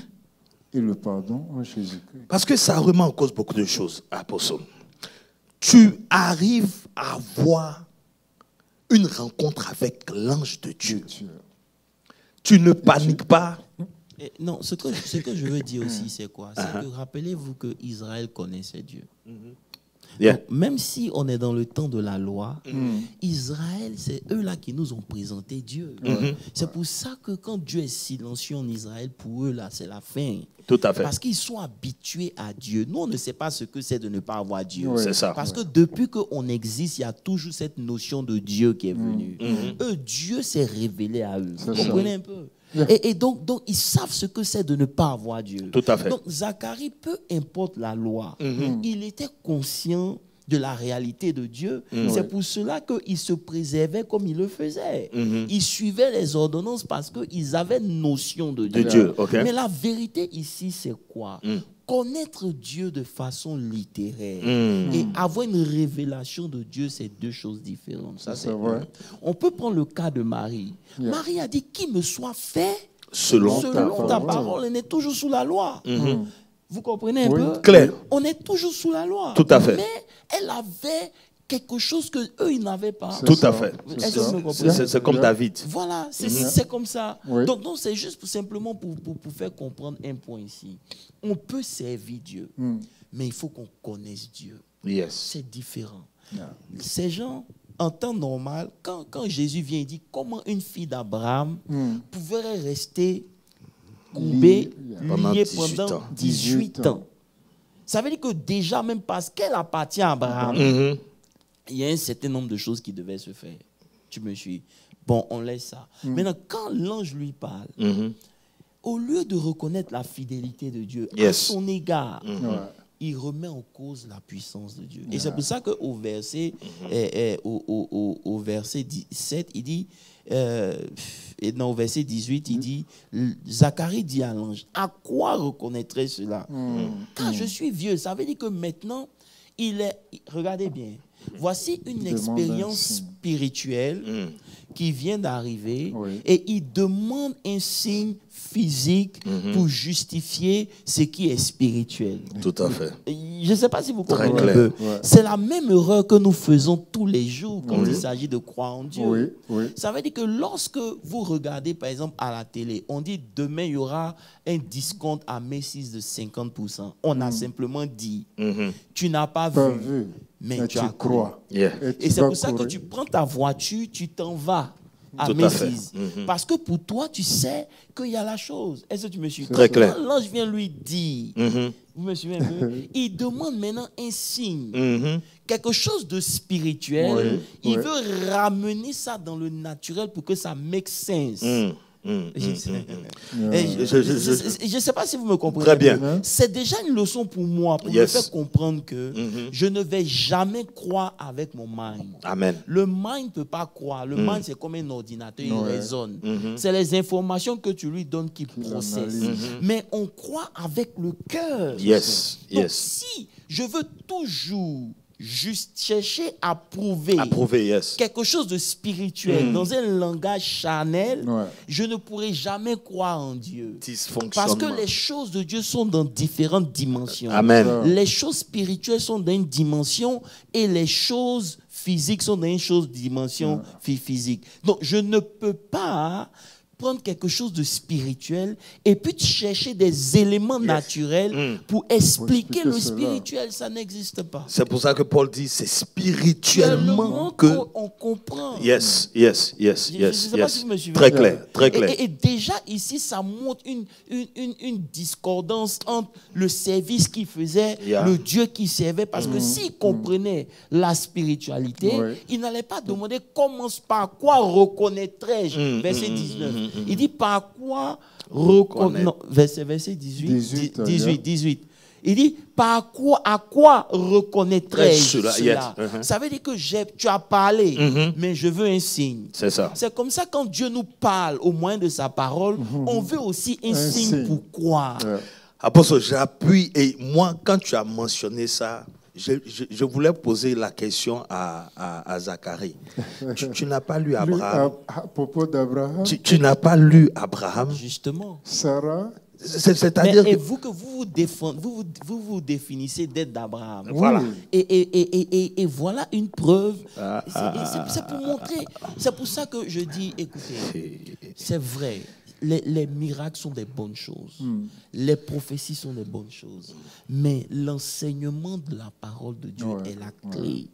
Speaker 2: et le pardon en Jésus-Christ.
Speaker 1: Parce que ça remet en cause beaucoup de choses, apôtre. Tu arrives à avoir une rencontre avec l'ange de Dieu. Tu ne paniques pas.
Speaker 3: Non, ce que je veux dire aussi, c'est quoi? C'est que rappelez-vous que Israël connaissait Dieu. Donc, même si on est dans le temps de la loi, Israël, c'est eux-là qui nous ont présenté Dieu. C'est pour ça que quand Dieu est silencieux en Israël, pour eux, là, c'est la fin.
Speaker 1: Tout à fait.
Speaker 3: Parce qu'ils sont habitués à Dieu. Nous, on ne sait pas ce que c'est de ne pas avoir Dieu.
Speaker 1: C'est ça.
Speaker 3: Parce que depuis qu'on existe, il y a toujours cette notion de Dieu qui est venue. Eux, Dieu s'est révélé à eux. Vous comprenez un peu? Et donc, ils savent ce que c'est de ne pas avoir Dieu.
Speaker 1: Tout à fait.
Speaker 3: Donc, Zacharie, peu importe la loi, il était conscient de la réalité de Dieu. C'est pour cela qu'il se préservait comme il le faisait. Il suivait les ordonnances parce qu'ils avaient notion de Dieu. Mais la vérité ici, c'est quoi? Connaître Dieu de façon littéraire et avoir une révélation de Dieu, c'est deux choses différentes. Ça, c'est vrai. On peut prendre le cas de Marie. Marie a dit, qu'il me soit fait selon ta parole. Elle est toujours sous la loi. Vous comprenez un peu?
Speaker 1: Clair.
Speaker 3: On est toujours sous la loi.
Speaker 1: Tout à fait.
Speaker 3: Mais elle avait quelque chose qu'eux, ils n'avaient pas.
Speaker 1: Tout à fait. C'est comme David.
Speaker 3: Voilà, c'est comme ça. Donc, c'est juste simplement pour faire comprendre un point ici. On peut servir Dieu, mais il faut qu'on connaisse Dieu. C'est différent. Ces gens, en temps normal, quand Jésus vient, il dit comment une fille d'Abraham pouvait rester courbée, liée pendant 18 ans. Ça veut dire que déjà, même parce qu'elle appartient à Abraham, il y a un certain nombre de choses qui devaient se faire. Tu me suis? Bon, on laisse ça. Maintenant, quand l'ange lui parle, au lieu de reconnaître la fidélité de Dieu à son égard, il remet en cause la puissance de Dieu. Et c'est pour ça qu'au verset, au verset 17, il dit, et dans au verset 18, il dit, Zacharie dit à l'ange, à quoi reconnaîtrait cela? Quand je suis vieux, ça veut dire que maintenant, regardez bien, voici une expérience spirituelle qui vient d'arriver et il demande un signe physique pour justifier ce qui est spirituel.
Speaker 1: Tout à fait.
Speaker 3: Je ne sais pas si vous comprenez un peu. C'est la même erreur que nous faisons tous les jours quand il s'agit de croire en Dieu. Ça veut dire que lorsque vous regardez par exemple à la télé, on dit demain il y aura un discount à Macy's de 50%. On a simplement dit, tu n'as pas vu. Mais tu crois. Et c'est pour ça que tu prends ta voiture, tu t'en vas à Macy's. Parce que pour toi, tu sais qu'il y a la chose. Est-ce que tu me suis?
Speaker 1: Très clair.
Speaker 3: Quand l'ange vient lui dire, vous me suivez un peu? Il demande maintenant un signe, quelque chose de spirituel. Il veut ramener ça dans le naturel pour que ça make sense. Je ne sais pas si vous me comprenez.
Speaker 1: Très bien.
Speaker 3: C'est déjà une leçon pour moi, pour me faire comprendre que je ne vais jamais croire avec mon mind.
Speaker 1: Amen.
Speaker 3: Le mind ne peut pas croire. Le mind, c'est comme un ordinateur, il raisonne. C'est les informations que tu lui donnes qui processe. Mais on croit avec le cœur. Donc, si je veux toujours juste chercher à prouver quelque chose de spirituel dans un langage charnel, je ne pourrai jamais croire en Dieu. Parce que les choses de Dieu sont dans différentes dimensions.
Speaker 1: Amen.
Speaker 3: Les choses spirituelles sont dans une dimension et les choses physiques sont dans une dimension physique. Donc, je ne peux pas prendre quelque chose de spirituel et puis chercher des éléments naturels pour expliquer le spirituel. Ça n'existe pas.
Speaker 1: C'est pour ça que Paul dit c'est spirituellement que
Speaker 3: on comprend.
Speaker 1: Je sais pas si vous me suivez. Très clair, très clair.
Speaker 3: Et déjà ici, ça montre une discordance entre le service qu'il faisait, le Dieu qu'il servait, parce que s'il comprenait la spiritualité, il n'allait pas demander par quoi reconnaîtrais-je. Verset 19. Il dit par quoi reconnaître. Verset 18. Il dit à quoi reconnaîtrais-je cela? Ça veut dire que tu as parlé, mais je veux un signe.
Speaker 1: C'est ça.
Speaker 3: C'est comme ça quand Dieu nous parle au moyen de sa parole, on veut aussi un signe pour croire.
Speaker 1: Apostle, j'appuie et moi quand tu as mentionné ça, je voulais poser la question à Zacharie. Tu n'as pas lu Abraham?
Speaker 2: À propos d'Abraham?
Speaker 1: Tu n'as pas lu Abraham?
Speaker 3: Justement.
Speaker 2: Sarah?
Speaker 1: C'est-à-dire
Speaker 3: et vous que vous vous définissez d'être d'Abraham.
Speaker 1: Voilà.
Speaker 3: Et voilà une preuve. C'est pour montrer. C'est pour ça que je dis, écoutez, c'est vrai. Les miracles sont des bonnes choses. Les prophéties sont des bonnes choses. Mais l'enseignement de la parole de Dieu est la clé.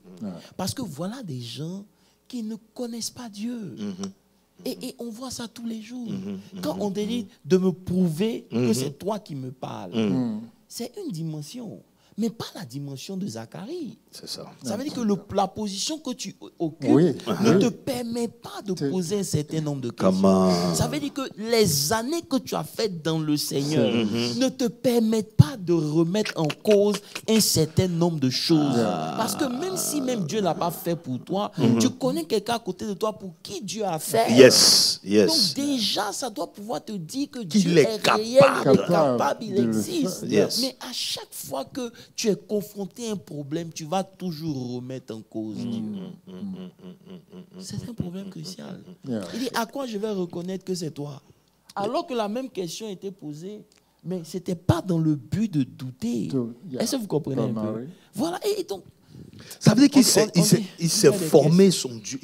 Speaker 3: Parce que voilà des gens qui ne connaissent pas Dieu. Et on voit ça tous les jours. Quand on dit de me prouver que c'est toi qui me parles, c'est une dimension. Mais pas la dimension de Zacharie.
Speaker 1: C'est ça.
Speaker 3: Ça veut dire que la position que tu occupes ne te permet pas de poser un certain nombre de questions. Ça veut dire que les années que tu as faites dans le Seigneur ne te permettent pas de remettre en cause un certain nombre de choses. Parce que même si Dieu n'a pas fait pour toi, tu connais quelqu'un à côté de toi pour qui Dieu a fait. Donc déjà, ça doit pouvoir te dire que Dieu est réel, il est capable, il existe. Mais à chaque fois que tu es confronté à un problème, tu vas toujours remettre en cause Dieu. C'est un problème crucial. Il dit, à quoi je vais reconnaître que c'est toi? Alors que la même question était posée, mais ce n'était pas dans le but de douter. Est-ce que vous comprenez un peu? Voilà, et donc...
Speaker 1: Ça veut dire qu'il s'est formé son Dieu.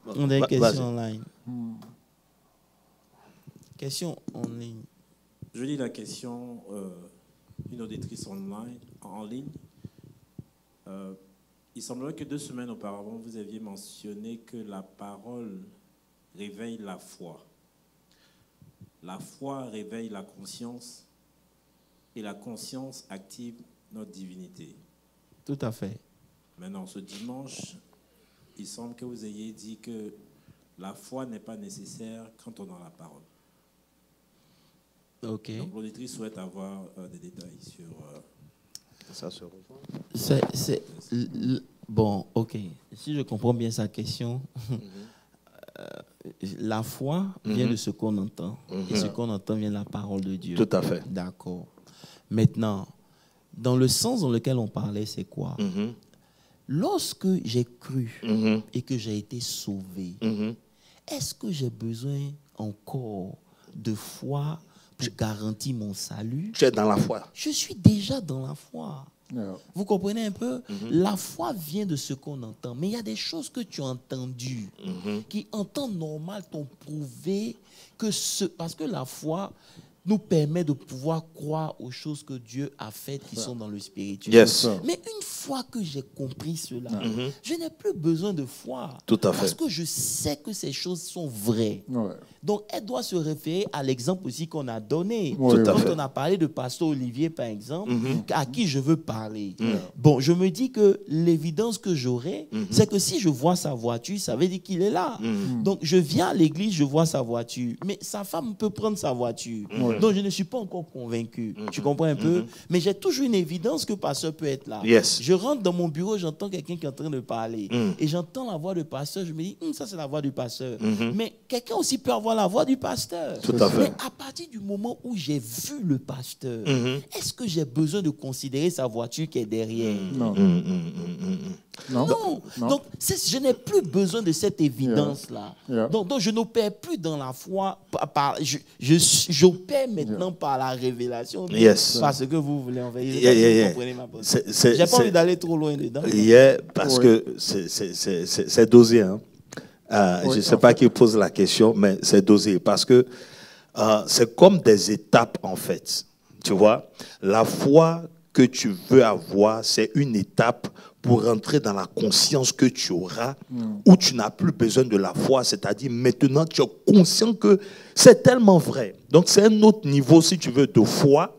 Speaker 3: On a une question online. Question en ligne.
Speaker 4: Je lis la question... une auditrice en ligne. Il semblerait que 2 semaines auparavant, vous aviez mentionné que la parole réveille la foi. La foi réveille la conscience et la conscience active notre divinité.
Speaker 3: Tout à fait.
Speaker 4: Maintenant, ce dimanche, il semble que vous ayez dit que la foi n'est pas nécessaire quand on a la parole.
Speaker 3: Ok.
Speaker 4: Donc l'auditrice souhaite avoir des détails sur...
Speaker 1: Ça se rejoint.
Speaker 3: Bon, ok. Si je comprends bien sa question, la foi vient de ce qu'on entend. Et ce qu'on entend vient de la parole de Dieu.
Speaker 1: Tout à fait.
Speaker 3: D'accord. Maintenant, dans le sens dans lequel on parlait, c'est quoi? Lorsque j'ai cru et que j'ai été sauvé, est-ce que j'ai besoin encore de foi pour garantir mon salut?
Speaker 1: Tu es dans la foi.
Speaker 3: Je suis déjà dans la foi. Vous comprenez un peu? La foi vient de ce qu'on entend. Mais il y a des choses que tu as entendues qui, en temps normal, t'ont prouvé que parce que la foi nous permet de pouvoir croire aux choses que Dieu a faites qui sont dans le spirituel.
Speaker 1: Yes.
Speaker 3: Mais une fois que j'ai compris cela, je n'ai plus besoin de foi.
Speaker 1: Tout à fait.
Speaker 3: Parce que je sais que ces choses sont vraies. Donc, elle doit se référer à l'exemple aussi qu'on a donné. Quand on a parlé de Pasteur Olivier, par exemple, à qui je veux parler. Bon, je me dis que l'évidence que j'aurai, c'est que si je vois sa voiture, ça veut dire qu'il est là. Donc, je viens à l'église, je vois sa voiture. Mais sa femme peut prendre sa voiture. Donc, je ne suis pas encore convaincu. Tu comprends un peu? Mais j'ai toujours une évidence que pasteur peut être là.
Speaker 1: Yes.
Speaker 3: Je rentre dans mon bureau, j'entends quelqu'un qui est en train de parler. Et j'entends la voix du pasteur. Je me dis, ça c'est la voix du pasteur. Mais quelqu'un aussi peut avoir la voix du pasteur.
Speaker 1: Tout à fait.
Speaker 3: Mais à partir du moment où j'ai vu le pasteur, est-ce que j'ai besoin de considérer sa voiture qui est derrière?
Speaker 2: Non.
Speaker 3: Non. Donc, je n'ai plus besoin de cette évidence-là. Donc, je n'opère plus dans la foi. J'opère maintenant par la révélation. Parce que vous voulez envahir. Vous comprenez ma pensée. Je n'ai pas envie d'aller trop loin dedans.
Speaker 1: Parce que c'est dosé. Hein. Je ne sais pas qui pose la question, mais c'est dosé. Parce que c'est comme des étapes, en fait. Tu vois, la foi que tu veux avoir, c'est une étape pour rentrer dans la conscience que tu auras, où tu n'as plus besoin de la foi, c'est-à-dire maintenant tu es conscient que c'est tellement vrai. Donc c'est un autre niveau, si tu veux, de foi,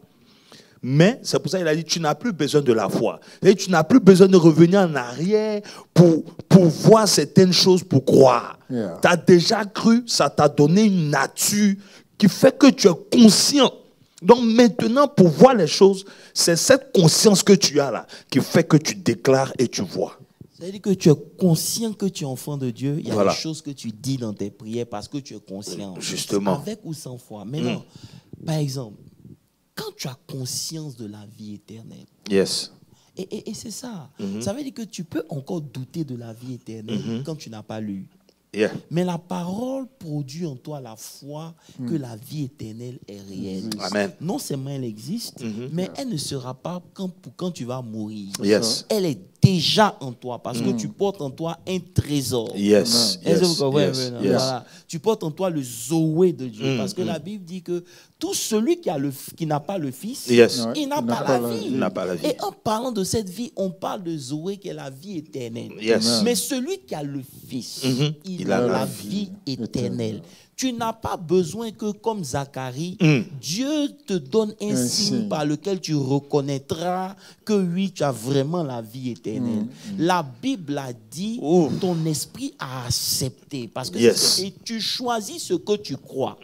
Speaker 1: mais c'est pour ça qu'il a dit, tu n'as plus besoin de la foi. Et tu n'as plus besoin de revenir en arrière pour voir certaines choses, pour croire. Tu as déjà cru, ça t'a donné une nature qui fait que tu es conscient. Donc maintenant, pour voir les choses, c'est cette conscience que tu as là qui fait que tu déclares et tu vois.
Speaker 3: C'est-à-dire que tu es conscient que tu es enfant de Dieu. Il y a des choses que tu dis dans tes prières parce que tu es conscient.
Speaker 1: Justement.
Speaker 3: Avec ou sans foi. Maintenant, par exemple, quand tu as conscience de la vie éternelle,
Speaker 1: yes.
Speaker 3: Et c'est ça. Ça veut dire que tu peux encore douter de la vie éternelle quand tu n'as pas lu. Mais la parole produit en toi la foi que la vie éternelle est réelle.
Speaker 1: Amen.
Speaker 3: Non seulement elle existe, mais elle ne sera pas quand tu vas mourir.
Speaker 1: Yes.
Speaker 3: Elle est déjà en toi parce que tu portes en toi un trésor.
Speaker 1: Yes.
Speaker 3: Est-ce que vous comprenez? Voilà. Tu portes en toi le Zoé de Dieu parce que la Bible dit que tout celui qui n'a pas le Fils, il n'a pas la vie. Et en parlant de cette vie, on parle de Zoé qui est la vie éternelle. Mais celui qui a le Fils, il a la vie éternelle. Tu n'as pas besoin que, comme Zacharie, Dieu te donne un signe par lequel tu reconnaîtras que oui, tu as vraiment la vie éternelle. La Bible a dit, ton esprit a accepté. Parce que et tu choisis ce que tu crois.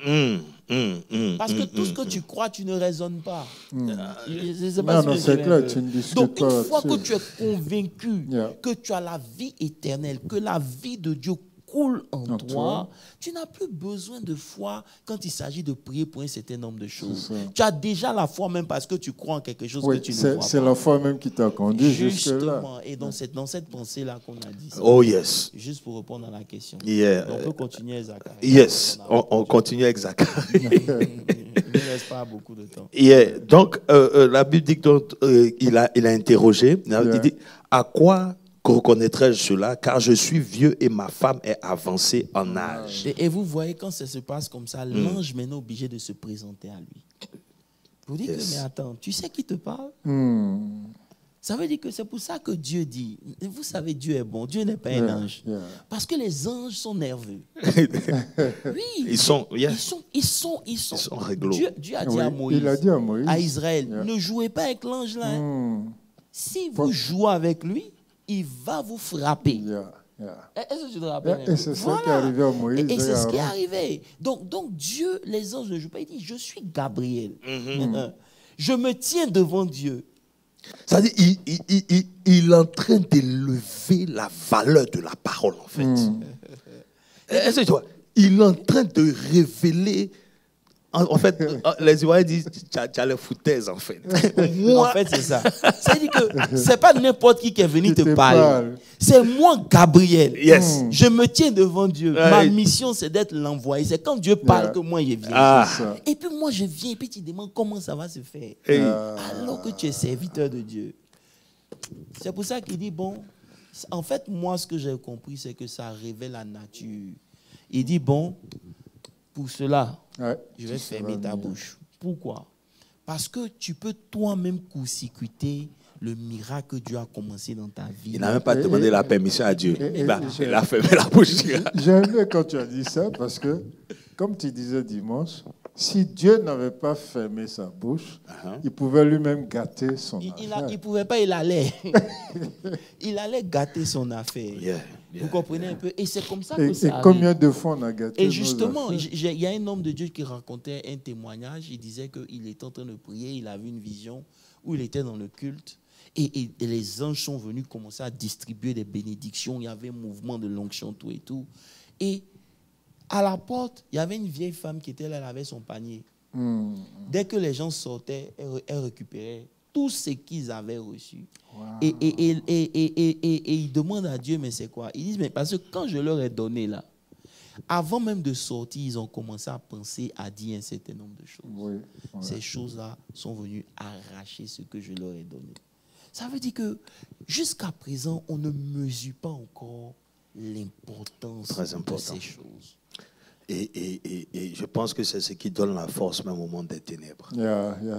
Speaker 3: Parce que tout ce que tu crois, tu ne raisonnes pas.
Speaker 2: C'est clair, tu ne discutes
Speaker 3: donc,
Speaker 2: pas.
Speaker 3: une fois que tu es convaincu que tu as la vie éternelle, que la vie de Dieu coule en toi, tu n'as plus besoin de foi quand il s'agit de prier pour un certain nombre de choses. Tu as déjà la foi même parce que tu crois en quelque chose que tu ne crois pas.
Speaker 2: C'est la foi même qui t'a conduit jusque-là.
Speaker 3: Justement. Et dans cette pensée-là qu'on a dit.
Speaker 1: Yes.
Speaker 3: Juste pour répondre à la question.
Speaker 1: On
Speaker 3: peut continuer avec Zacharie.
Speaker 1: Yes, on continue avec Zacharie.
Speaker 3: Il ne reste pas beaucoup de temps.
Speaker 1: Donc, la Bible dit qu'il a interrogé. Il dit, à quoi reconnaîtrai-je cela, car je suis vieux et ma femme est avancée en âge.
Speaker 3: Et vous voyez, quand ça se passe comme ça, l'ange maintenant est obligé de se présenter à lui. Vous dites que, mais attends, tu sais qui te parle? Ça veut dire que c'est pour ça que Dieu dit, vous savez, Dieu est bon, Dieu n'est pas un ange. Parce que les anges sont nerveux. Oui.
Speaker 1: Ils sont
Speaker 3: réglo. Dieu a dit à Moïse, à Israël, ne jouez pas avec l'ange là. Si vous jouez avec lui, il va vous frapper. Est-ce que tu te rappelles?
Speaker 2: Et c'est ça qui est arrivé à Moïse.
Speaker 3: Et c'est ce qui est arrivé. Donc Dieu, les anges ne jouent pas. Il dit, je suis Gabriel. Je me tiens devant Dieu.
Speaker 1: C'est-à-dire, il est en train d'élever la valeur de la parole, en fait. Est-ce que tu vois? Il est en train de révéler. En fait, les Ivoiriens disent tu as les foutaises, en fait.
Speaker 3: En fait, c'est ça. C'est-à-dire que c'est pas n'importe qui est venu te parler. C'est moi, Gabriel.
Speaker 1: Yes.
Speaker 3: Je me tiens devant Dieu. Ma mission, c'est d'être l'envoyé. C'est quand Dieu parle que moi, je viens. Et puis moi, je viens et puis tu demandes comment ça va se faire. Alors que tu es serviteur de Dieu. C'est pour ça qu'il dit, bon, en fait, moi, ce que j'ai compris, c'est que ça révèle la nature. Il dit, bon, pour cela, je vais fermer ta bouche. Pourquoi? Parce que tu peux toi-même court-circuiter le miracle que Dieu a commencé dans ta vie.
Speaker 1: Il n'a même pas demandé la permission à Dieu. Il a fermé la bouche.
Speaker 2: J'ai aimé quand tu as dit ça, parce que, comme tu disais dimanche, si Dieu n'avait pas fermé sa bouche, il pouvait lui-même gâter son affaire.
Speaker 3: Il ne pouvait pas, il allait. Il allait gâter son affaire. Vous comprenez un peu? Et c'est comme ça que ça arrive.
Speaker 2: Et combien de fois on a gâté
Speaker 3: Et
Speaker 2: nos
Speaker 3: justement,
Speaker 2: affaires?
Speaker 3: il y a un homme de Dieu qui racontait un témoignage. Il disait qu'il était en train de prier, il avait une vision où il était dans le culte. Et les anges sont venus commencer à distribuer des bénédictions. Il y avait un mouvement de l'onction, tout et tout. Et à la porte, il y avait une vieille femme qui était là, elle avait son panier. Dès que les gens sortaient, elle récupérait tout ce qu'ils avaient reçu. Et ils demandent à Dieu, mais c'est quoi? Ils disent, mais parce que quand je leur ai donné là, avant même de sortir, ils ont commencé à penser, à dire un certain nombre de choses. Ces choses-là sont venues arracher ce que je leur ai donné. Ça veut dire que jusqu'à présent, on ne mesure pas encore l'importance de ces choses.
Speaker 1: Et je pense que c'est ce qui donne la force même au monde des ténèbres.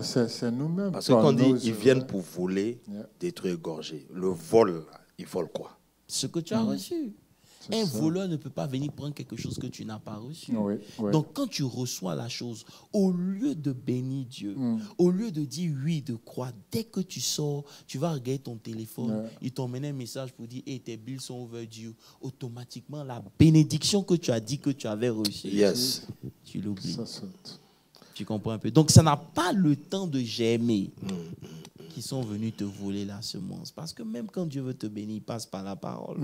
Speaker 2: C'est nous-mêmes.
Speaker 1: Parce que quand on dit ils viennent pour voler, détruire, égorger, le vol, ils volent quoi?
Speaker 3: Ce que tu as reçu. Un voleur ne peut pas venir prendre quelque chose que tu n'as pas reçu. Donc, quand tu reçois la chose, au lieu de bénir Dieu, au lieu de dire oui, de croire, dès que tu sors, tu vas regarder ton téléphone, il t'emmène un message pour dire hey, tes bills sont overdue. Automatiquement, la bénédiction que tu as dit que tu avais reçue, tu l'oublies. Tu comprends un peu? Donc, ça n'a pas le temps de germer qui sont venus te voler la semence. Parce que même quand Dieu veut te bénir, il passe par la parole.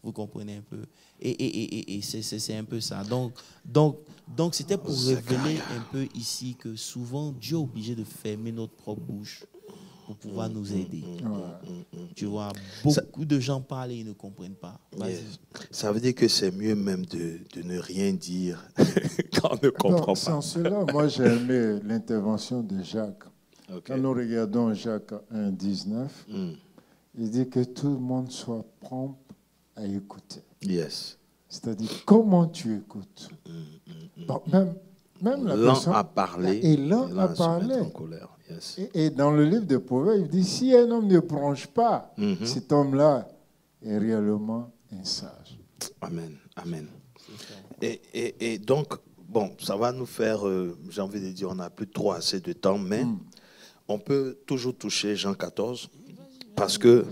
Speaker 3: Vous comprenez un peu. Et c'est un peu ça. Donc c'était pour révéler un peu ici que souvent, Dieu est obligé de fermer notre propre bouche pour pouvoir nous aider. Tu vois, beaucoup de gens parlent et ils ne comprennent pas.
Speaker 1: Ça veut dire que c'est mieux même de ne rien dire quand on ne comprend pas.
Speaker 2: Sans cela, moi j'ai aimé l'intervention de Jacques. Quand nous regardons Jacques 1, 19, il dit que tout le monde soit prompt à écouter. C'est-à-dire, comment tu écoutes? Bon, même la personne
Speaker 1: a parlé
Speaker 2: et l'un a parlé. Et dans le livre de Proverbes, il dit, si un homme ne bronche pas, cet homme-là est réellement un sage.
Speaker 1: Amen, amen. Et donc, bon, ça va nous faire, j'ai envie de dire, on n'a plus trop assez de temps, mais on peut toujours toucher Jean 14, parce que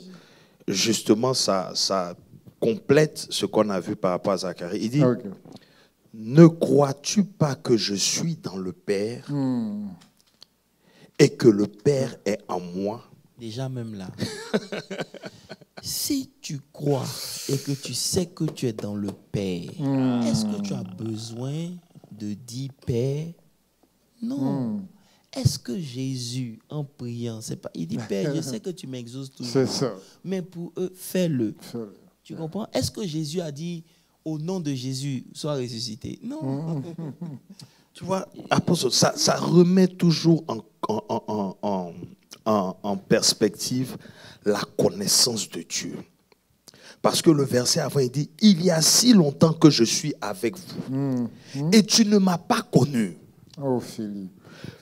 Speaker 1: justement, ça complète ce qu'on a vu par rapport à Zacharie. Il dit, ne crois-tu pas que je suis dans le Père et que le Père est en moi?
Speaker 3: Déjà même là. Si tu crois et que tu sais que tu es dans le Père, est-ce que tu as besoin de dire Père? Non. Est-ce que Jésus, en priant, c'est pas, il dit Père, je sais que tu m'exauces toujours.
Speaker 2: C'est ça.
Speaker 3: Mais pour eux, fais-le. Tu comprends? Est-ce que Jésus a dit au nom de Jésus, sois ressuscité? Non.
Speaker 1: Tu vois, apôtre, ça remet toujours en perspective la connaissance de Dieu. Parce que le verset avant, il dit, il y a si longtemps que je suis avec vous et tu ne m'as pas connu.
Speaker 2: Oh, Philippe.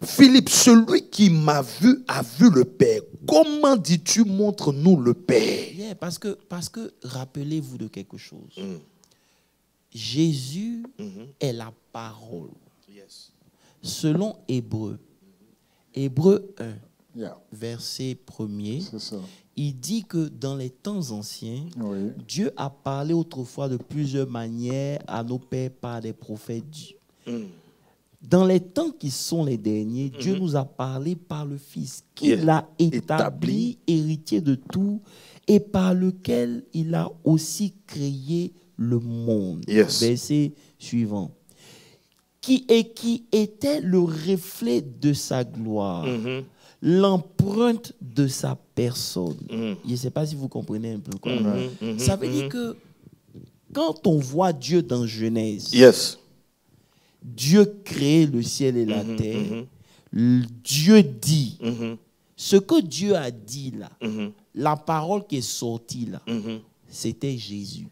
Speaker 1: Philippe, celui qui m'a vu a vu le Père. Comment dis-tu, montre-nous le Père?
Speaker 3: Parce que rappelez-vous de quelque chose. Jésus est la parole. Selon Hébreu 1, verset 1er,
Speaker 2: C'est ça.
Speaker 3: il dit que dans les temps anciens,
Speaker 2: Oui.
Speaker 3: Dieu a parlé autrefois de plusieurs manières à nos pères par des prophètes. Dans les temps qui sont les derniers, Dieu nous a parlé par le Fils, qu'il a établi, héritier de tout, et par lequel il a aussi créé le monde. Verset suivant. Qui était le reflet de sa gloire, l'empreinte de sa personne. Je ne sais pas si vous comprenez un peu. Ça veut dire que quand on voit Dieu dans Genèse, Dieu crée le ciel et la terre, Dieu dit, ce que Dieu a dit là, la parole qui est sortie là, c'était Jésus.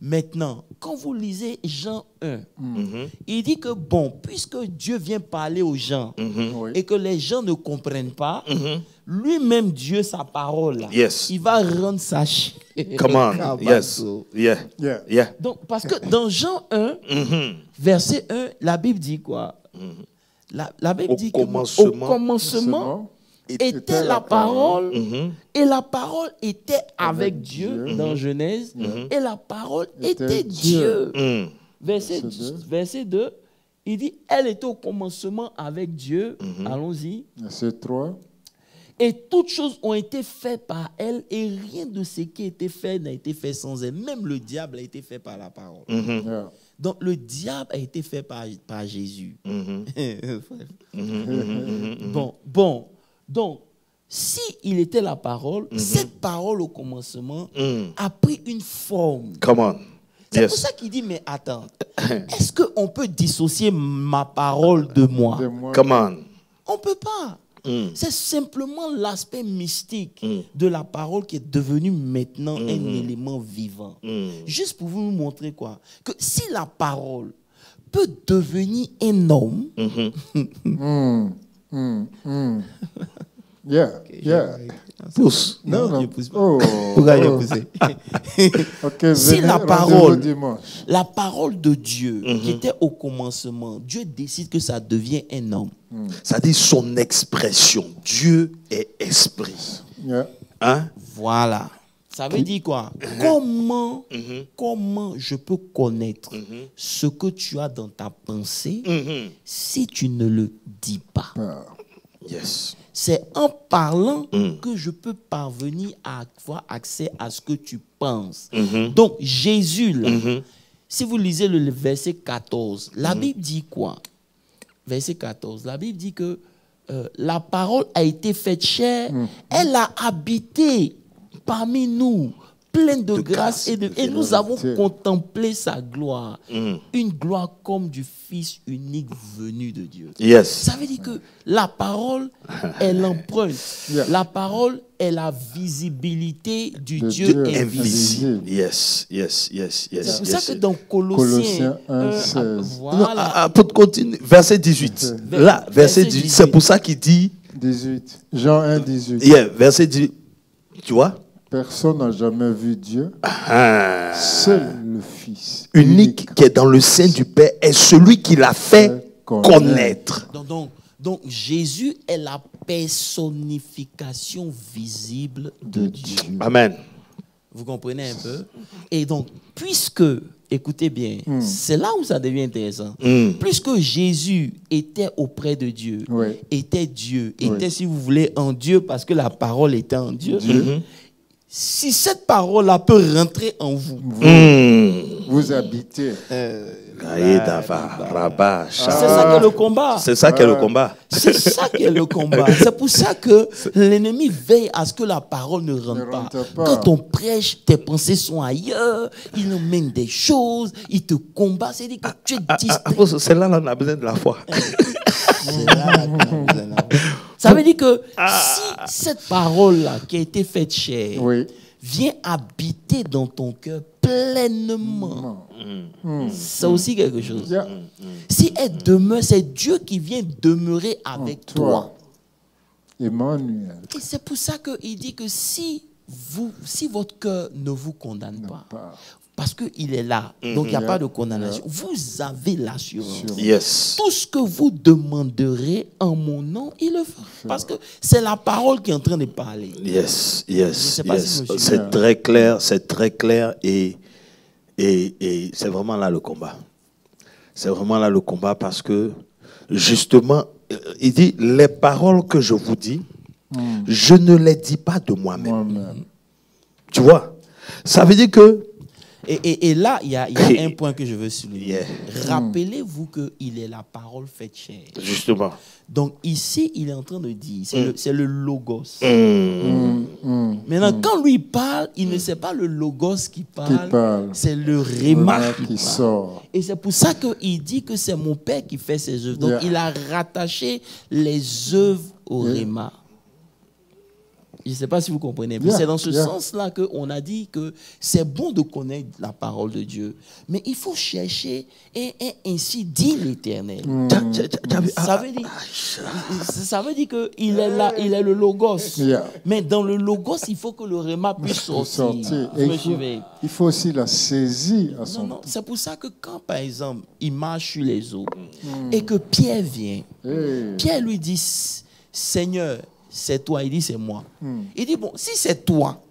Speaker 3: Maintenant, quand vous lisez Jean 1, il dit que bon, puisque Dieu vient parler aux gens et que les gens ne comprennent pas, lui-même Dieu, sa parole, là, il va rendre sa chair.
Speaker 1: Come on. Yes. Yeah.
Speaker 3: Donc, parce que dans Jean 1, verset 1, la Bible dit quoi? La Bible dit qu'au commencement était la parole, et la parole était avec Dieu, dans Genèse, et la parole était Dieu. Verset 2, il dit, elle était au commencement avec Dieu. Allons-y.
Speaker 2: Verset 3.
Speaker 3: Et toutes choses ont été faites par elle, et rien de ce qui a été fait n'a été fait sans elle. Même le diable a été fait par la parole. Donc le diable a été fait par Jésus. Bon. Donc, s'il était la parole, cette parole au commencement a pris une forme. C'est pour ça qu'il dit, mais attends, est-ce qu'on peut dissocier ma parole de moi? On ne peut pas. C'est simplement l'aspect mystique de la parole qui est devenu maintenant un élément vivant. Juste pour vous montrer quoi? Que si la parole peut devenir un homme,
Speaker 1: Pousse.
Speaker 3: Non, je pousse pas. Pourquoi je pousser? Si la parole de Dieu qui était au commencement, Dieu décide que ça devient un homme.
Speaker 1: Ça dit son expression. Dieu est esprit. Hein?
Speaker 3: Voilà. Ça veut dire quoi? Comment je peux connaître ce que tu as dans ta pensée si tu ne le dis pas? C'est en parlant que je peux parvenir à avoir accès à ce que tu penses. Donc, Jésus, là, si vous lisez le verset 14, la Bible dit quoi? Verset 14, la Bible dit que la parole a été faite chair, elle a habité parmi nous, pleine de grâce et nous avons contemplé sa gloire, une gloire comme du Fils unique venu de Dieu. Ça veut dire que la parole est l'empreinte, la parole est la visibilité du Dieu invisible. C'est pour ça que dans Colossiens 1,
Speaker 1: voilà. Pour continuer, verset 18. Là, verset 18, c'est pour ça qu'il dit
Speaker 2: 18. Jean 1, 18.
Speaker 1: Verset 18. Tu vois?
Speaker 2: Personne n'a jamais vu Dieu. Seul le Fils
Speaker 1: unique qui est dans le sein du Père est celui qui l'a fait connaître.
Speaker 3: Donc Jésus est la personnification visible de Dieu.
Speaker 1: Amen.
Speaker 3: Vous comprenez un peu? Et donc, puisque, écoutez bien, c'est là où ça devient intéressant. Puisque Jésus était auprès de Dieu, était Dieu, était, si vous voulez, en Dieu, parce que la parole était en Dieu. Si cette parole-là peut rentrer en vous,
Speaker 2: vous habitez.
Speaker 3: C'est ça qui est le combat.
Speaker 1: C'est ça qui est le combat.
Speaker 3: C'est ça qui est le combat. C'est pour ça que l'ennemi veille à ce que la parole ne rentre pas. Quand on prêche, tes pensées sont ailleurs, il emmène des choses, il te combat. C'est-à-dire que tu es distrait.
Speaker 1: C'est là qu'on a besoin de la foi.
Speaker 3: Ça veut dire que si cette parole-là qui a été faite chair vient habiter dans ton cœur pleinement, c'est aussi quelque chose. Si elle demeure, c'est Dieu qui vient demeurer avec toi.
Speaker 2: Emmanuel.
Speaker 3: Et c'est pour ça qu'il dit que si votre cœur ne vous condamne pas, parce qu'il est là. Donc, il n'y a pas de condamnation. Vous avez l'assurance.
Speaker 1: Yes.
Speaker 3: Tout ce que vous demanderez en mon nom, il le fera. Parce que c'est la parole qui est en train de parler.
Speaker 1: Yes,
Speaker 3: Je
Speaker 1: yes,
Speaker 3: sais pas si
Speaker 1: yes.
Speaker 3: je me suis
Speaker 1: C'est très clair et c'est vraiment là le combat. C'est vraiment là le combat parce que, justement, il dit, les paroles que je vous dis, je ne les dis pas de moi-même. Tu vois? Ça veut dire que...
Speaker 3: Et là, il y a un point que je veux souligner. Rappelez-vous qu'il est la parole faite chair.
Speaker 1: Justement.
Speaker 3: Donc ici, il est en train de dire, c'est le logos. Maintenant, quand lui parle, il ne sait pas le logos qui parle. C'est le réma qui sort. Et c'est pour ça qu'il dit que c'est mon Père qui fait ses œuvres. Donc il a rattaché les œuvres au réma. Je ne sais pas si vous comprenez, mais c'est dans ce sens-là qu'on a dit que c'est bon de connaître la parole de Dieu, mais il faut chercher et ainsi dit l'Éternel. Ça veut dire qu'il est là, il est le logos. Mais dans le logos, il faut que le réma puisse sortir.
Speaker 2: Il faut aussi la saisir à son temps.
Speaker 3: C'est pour ça que quand, par exemple, il marche sur les eaux et que Pierre vient, Pierre lui dit, Seigneur, c'est toi. Il dit, c'est moi. Il dit, bon, si c'est toi,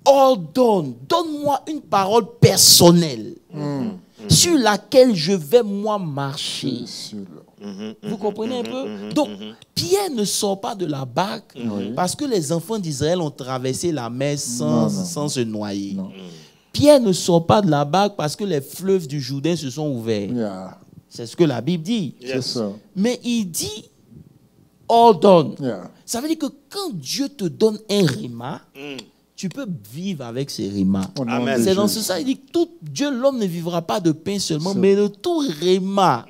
Speaker 3: donne-moi une parole personnelle sur laquelle je vais, moi, marcher. Vous comprenez un peu? Donc, Pierre ne sort pas de la barque parce que les enfants d'Israël ont traversé la mer sans se noyer. Pierre ne sort pas de la barque parce que les fleuves du Jourdain se sont ouverts. C'est ce que la Bible dit. Mais il dit, ordonne. Ça veut dire que quand Dieu te donne un réma, tu peux vivre avec ces rémas. C'est dans ce sens, il dit que Dieu, l'homme ne vivra pas de pain seulement, mais de tout réma.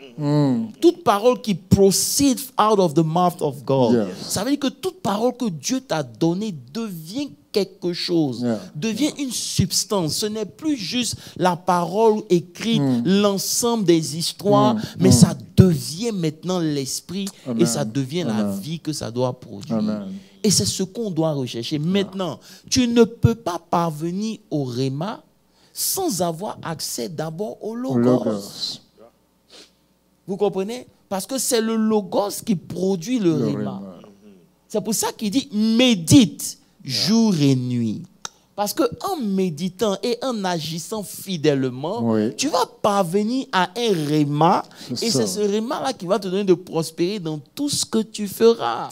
Speaker 3: Toute parole qui proceed out of the mouth of God. Ça veut dire que toute parole que Dieu t'a donnée devient quelque chose, devient une substance. Ce n'est plus juste la parole écrite, l'ensemble des histoires, mais ça devient maintenant l'esprit et ça devient la vie que ça doit produire. Et c'est ce qu'on doit rechercher. Maintenant, tu ne peux pas parvenir au réma sans avoir accès d'abord au logos. Vous comprenez? Parce que c'est le logos qui produit le réma. C'est pour ça qu'il dit médite jour et nuit. Parce qu'en méditant et en agissant fidèlement, tu vas parvenir à un réma. Et c'est ce réma-là qui va te donner de prospérer dans tout ce que tu feras.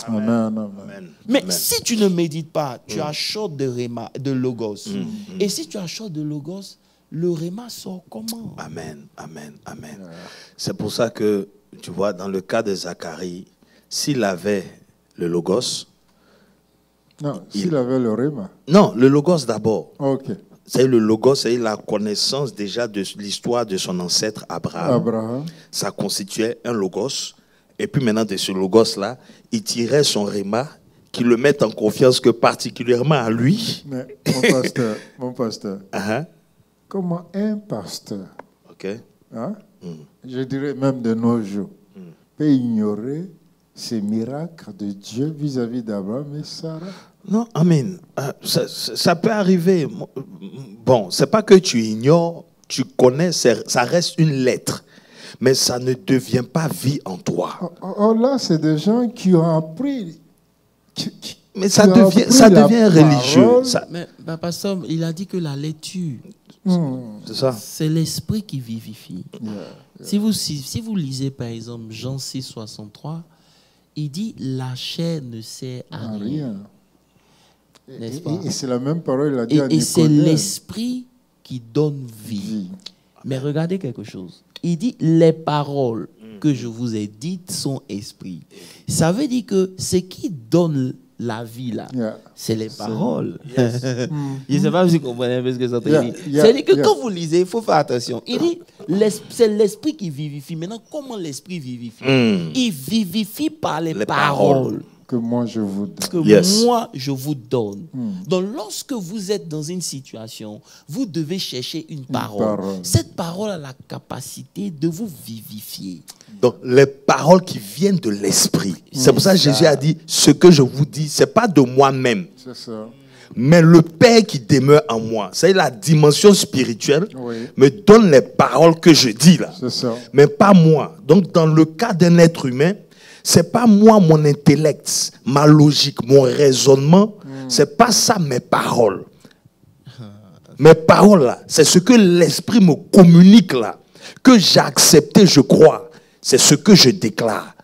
Speaker 3: Mais si tu ne médites pas, tu as short de réma, de logos. Et si tu as short de logos, le réma sort comment?
Speaker 1: Amen. C'est pour ça que, tu vois, dans le cas de Zacharie, s'il avait le logos,
Speaker 2: non, s'il avait le réma.
Speaker 1: Non, le logos d'abord.
Speaker 2: C'est
Speaker 1: le logos, c'est la connaissance déjà de l'histoire de son ancêtre Abraham. Ça constituait un logos. Et puis maintenant, de ce logos-là, il tirait son réma, qui le met en confiance que particulièrement à lui.
Speaker 2: Mais mon pasteur, comment un pasteur, je dirais même de nos jours, peut ignorer ces miracles de Dieu vis-à-vis d'Abraham et Sarah?
Speaker 1: Non, amen. Ça peut arriver. Bon, c'est pas que tu ignores, tu connais, ça reste une lettre, mais ça ne devient pas vie en toi.
Speaker 2: Là, c'est des gens qui ont appris.
Speaker 1: Mais ça devient religieux.
Speaker 3: Mais pasteur, il a dit que la lecture,
Speaker 1: c'est ça.
Speaker 3: C'est l'esprit qui vivifie. Si vous lisez par exemple Jean 6, 63, il dit la chair ne sert à rien. N'est-ce pas?
Speaker 2: Et c'est la même parole, il a dit à
Speaker 3: Nicodème. Et c'est l'esprit qui donne vie. Mais regardez quelque chose. Il dit les paroles que je vous ai dites sont esprit. Ça veut dire que ce qui donne la vie là, c'est les paroles. Je ne sais pas si vous comprenez un peu ce que ça veut dire. C'est-à-dire que quand vous lisez, il faut faire attention. Il dit c'est l'esprit qui vivifie. Maintenant, comment l'esprit vivifie? Il vivifie par les paroles
Speaker 2: que moi je vous donne.
Speaker 3: Donc lorsque vous êtes dans une situation, vous devez chercher une parole. Cette parole a la capacité de vous vivifier.
Speaker 1: Donc les paroles qui viennent de l'esprit. C'est pour ça que Jésus a dit, ce que je vous dis, ce n'est pas de moi-même.
Speaker 2: C'est ça.
Speaker 1: Mais le Père qui demeure en moi, c'est la dimension spirituelle, me donne les paroles que je dis là.
Speaker 2: C'est ça.
Speaker 1: Mais pas moi. Donc, dans le cas d'un être humain, c'est pas moi, mon intellect, ma logique, mon raisonnement. C'est pas ça mes paroles. Mes paroles là, c'est ce que l'Esprit me communique là, que j'ai accepté, je crois. C'est ce que je déclare.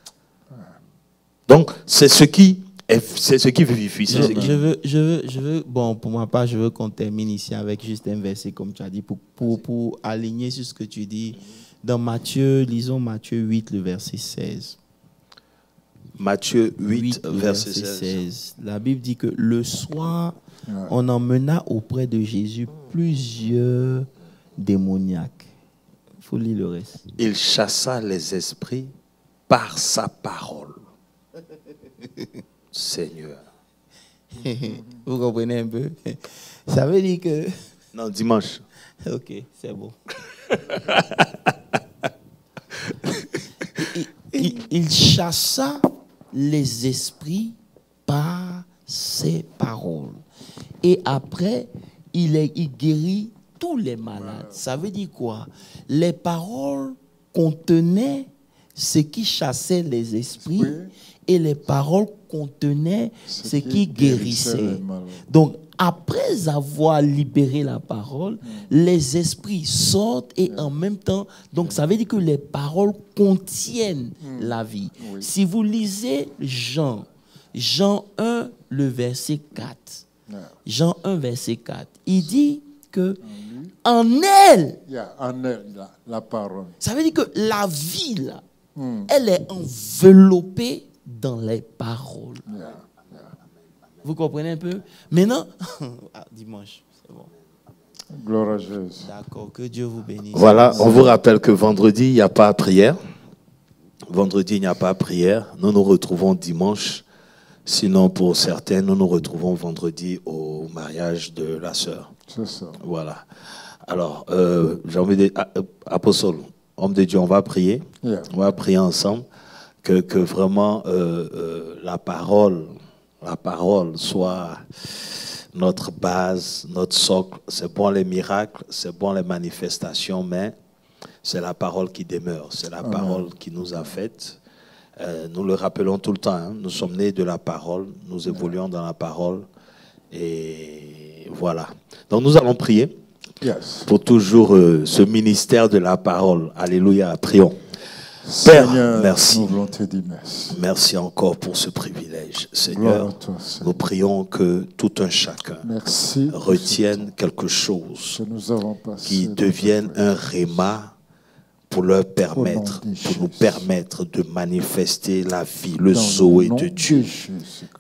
Speaker 1: Donc, c'est ce qui vivifie.
Speaker 3: Je veux, bon, pour ma part, je veux qu'on termine ici avec juste un verset, comme tu as dit, pour aligner sur ce que tu dis. Dans Matthieu, lisons Matthieu 8, le verset 16.
Speaker 1: Matthieu 8 verset 16.
Speaker 3: La Bible dit que le soir, on emmena auprès de Jésus plusieurs démoniaques. Il faut lire le reste.
Speaker 1: Il chassa les esprits par sa parole. Seigneur.
Speaker 3: Vous comprenez un peu? Ça veut dire que...
Speaker 1: Non, dimanche.
Speaker 3: Ok, c'est bon. Il chassa les esprits par ses paroles. Et après, il guérit tous les malades. Ça veut dire quoi? Les paroles contenaient ce qui chassait les esprits et les paroles contenaient ce qui guérissait. Donc, après avoir libéré la parole, les esprits sortent et en même temps, donc ça veut dire que les paroles contiennent la vie. Si vous lisez Jean 1, le verset 4, Jean 1, verset 4, il dit que en elle,
Speaker 2: la parole.
Speaker 3: Ça veut dire que la vie, là, elle est enveloppée dans les paroles. Vous comprenez un peu? Maintenant, dimanche, c'est bon.
Speaker 2: Gloire à Jésus.
Speaker 3: D'accord, que Dieu vous bénisse.
Speaker 1: Voilà, on vous rappelle que vendredi, il n'y a pas prière. Vendredi, il n'y a pas prière. Nous nous retrouvons dimanche. Sinon, pour certains, nous nous retrouvons vendredi au mariage de la sœur.
Speaker 2: C'est ça.
Speaker 1: Voilà. Alors, j'ai envie de dire, apostole, homme de Dieu, on va prier. On va prier ensemble que vraiment la parole soit notre base, notre socle. C'est bon les miracles, c'est bon les manifestations, mais c'est la parole qui demeure. C'est la parole qui nous a faites. Nous le rappelons tout le temps. Hein. Nous sommes nés de la parole. Nous évoluons dans la parole. Et voilà. Donc nous allons prier pour toujours ce ministère de la parole. Alléluia. Prions. Père,
Speaker 2: Seigneur,
Speaker 1: merci.
Speaker 2: nous voulons te dire merci.
Speaker 1: Merci encore pour ce privilège. Seigneur,
Speaker 2: toi, Seigneur.
Speaker 1: nous prions que tout un chacun retienne quelque chose qui devienne un réma pour leur permettre, pour nous permettre de manifester la vie, le Zoé de Dieu.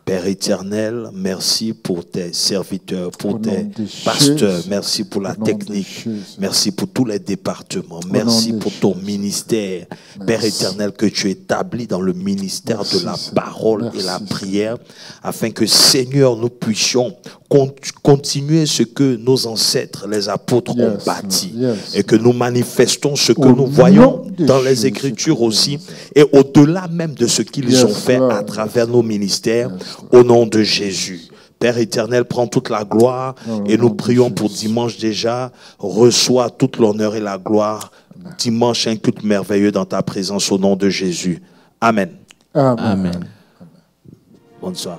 Speaker 1: Père éternel, merci pour tes serviteurs, pour tes pasteurs, merci pour la technique, merci pour tous les départements, merci pour ton ministère, Père éternel, que tu établis dans le ministère de la parole et la prière, afin que, Seigneur, nous puissions continuer ce que nos ancêtres, les apôtres, ont bâti, et que nous manifestons ce que nous voyons dans les Écritures aussi, et au-delà même de ce qu'ils ont fait à travers nos ministères, au nom de Jésus. Père éternel, prends toute la gloire, et nous prions pour dimanche déjà. Reçois toute l'honneur et la gloire. Dimanche, un culte merveilleux dans ta présence, au nom de Jésus. Amen.
Speaker 3: Amen.
Speaker 1: Bonne soirée.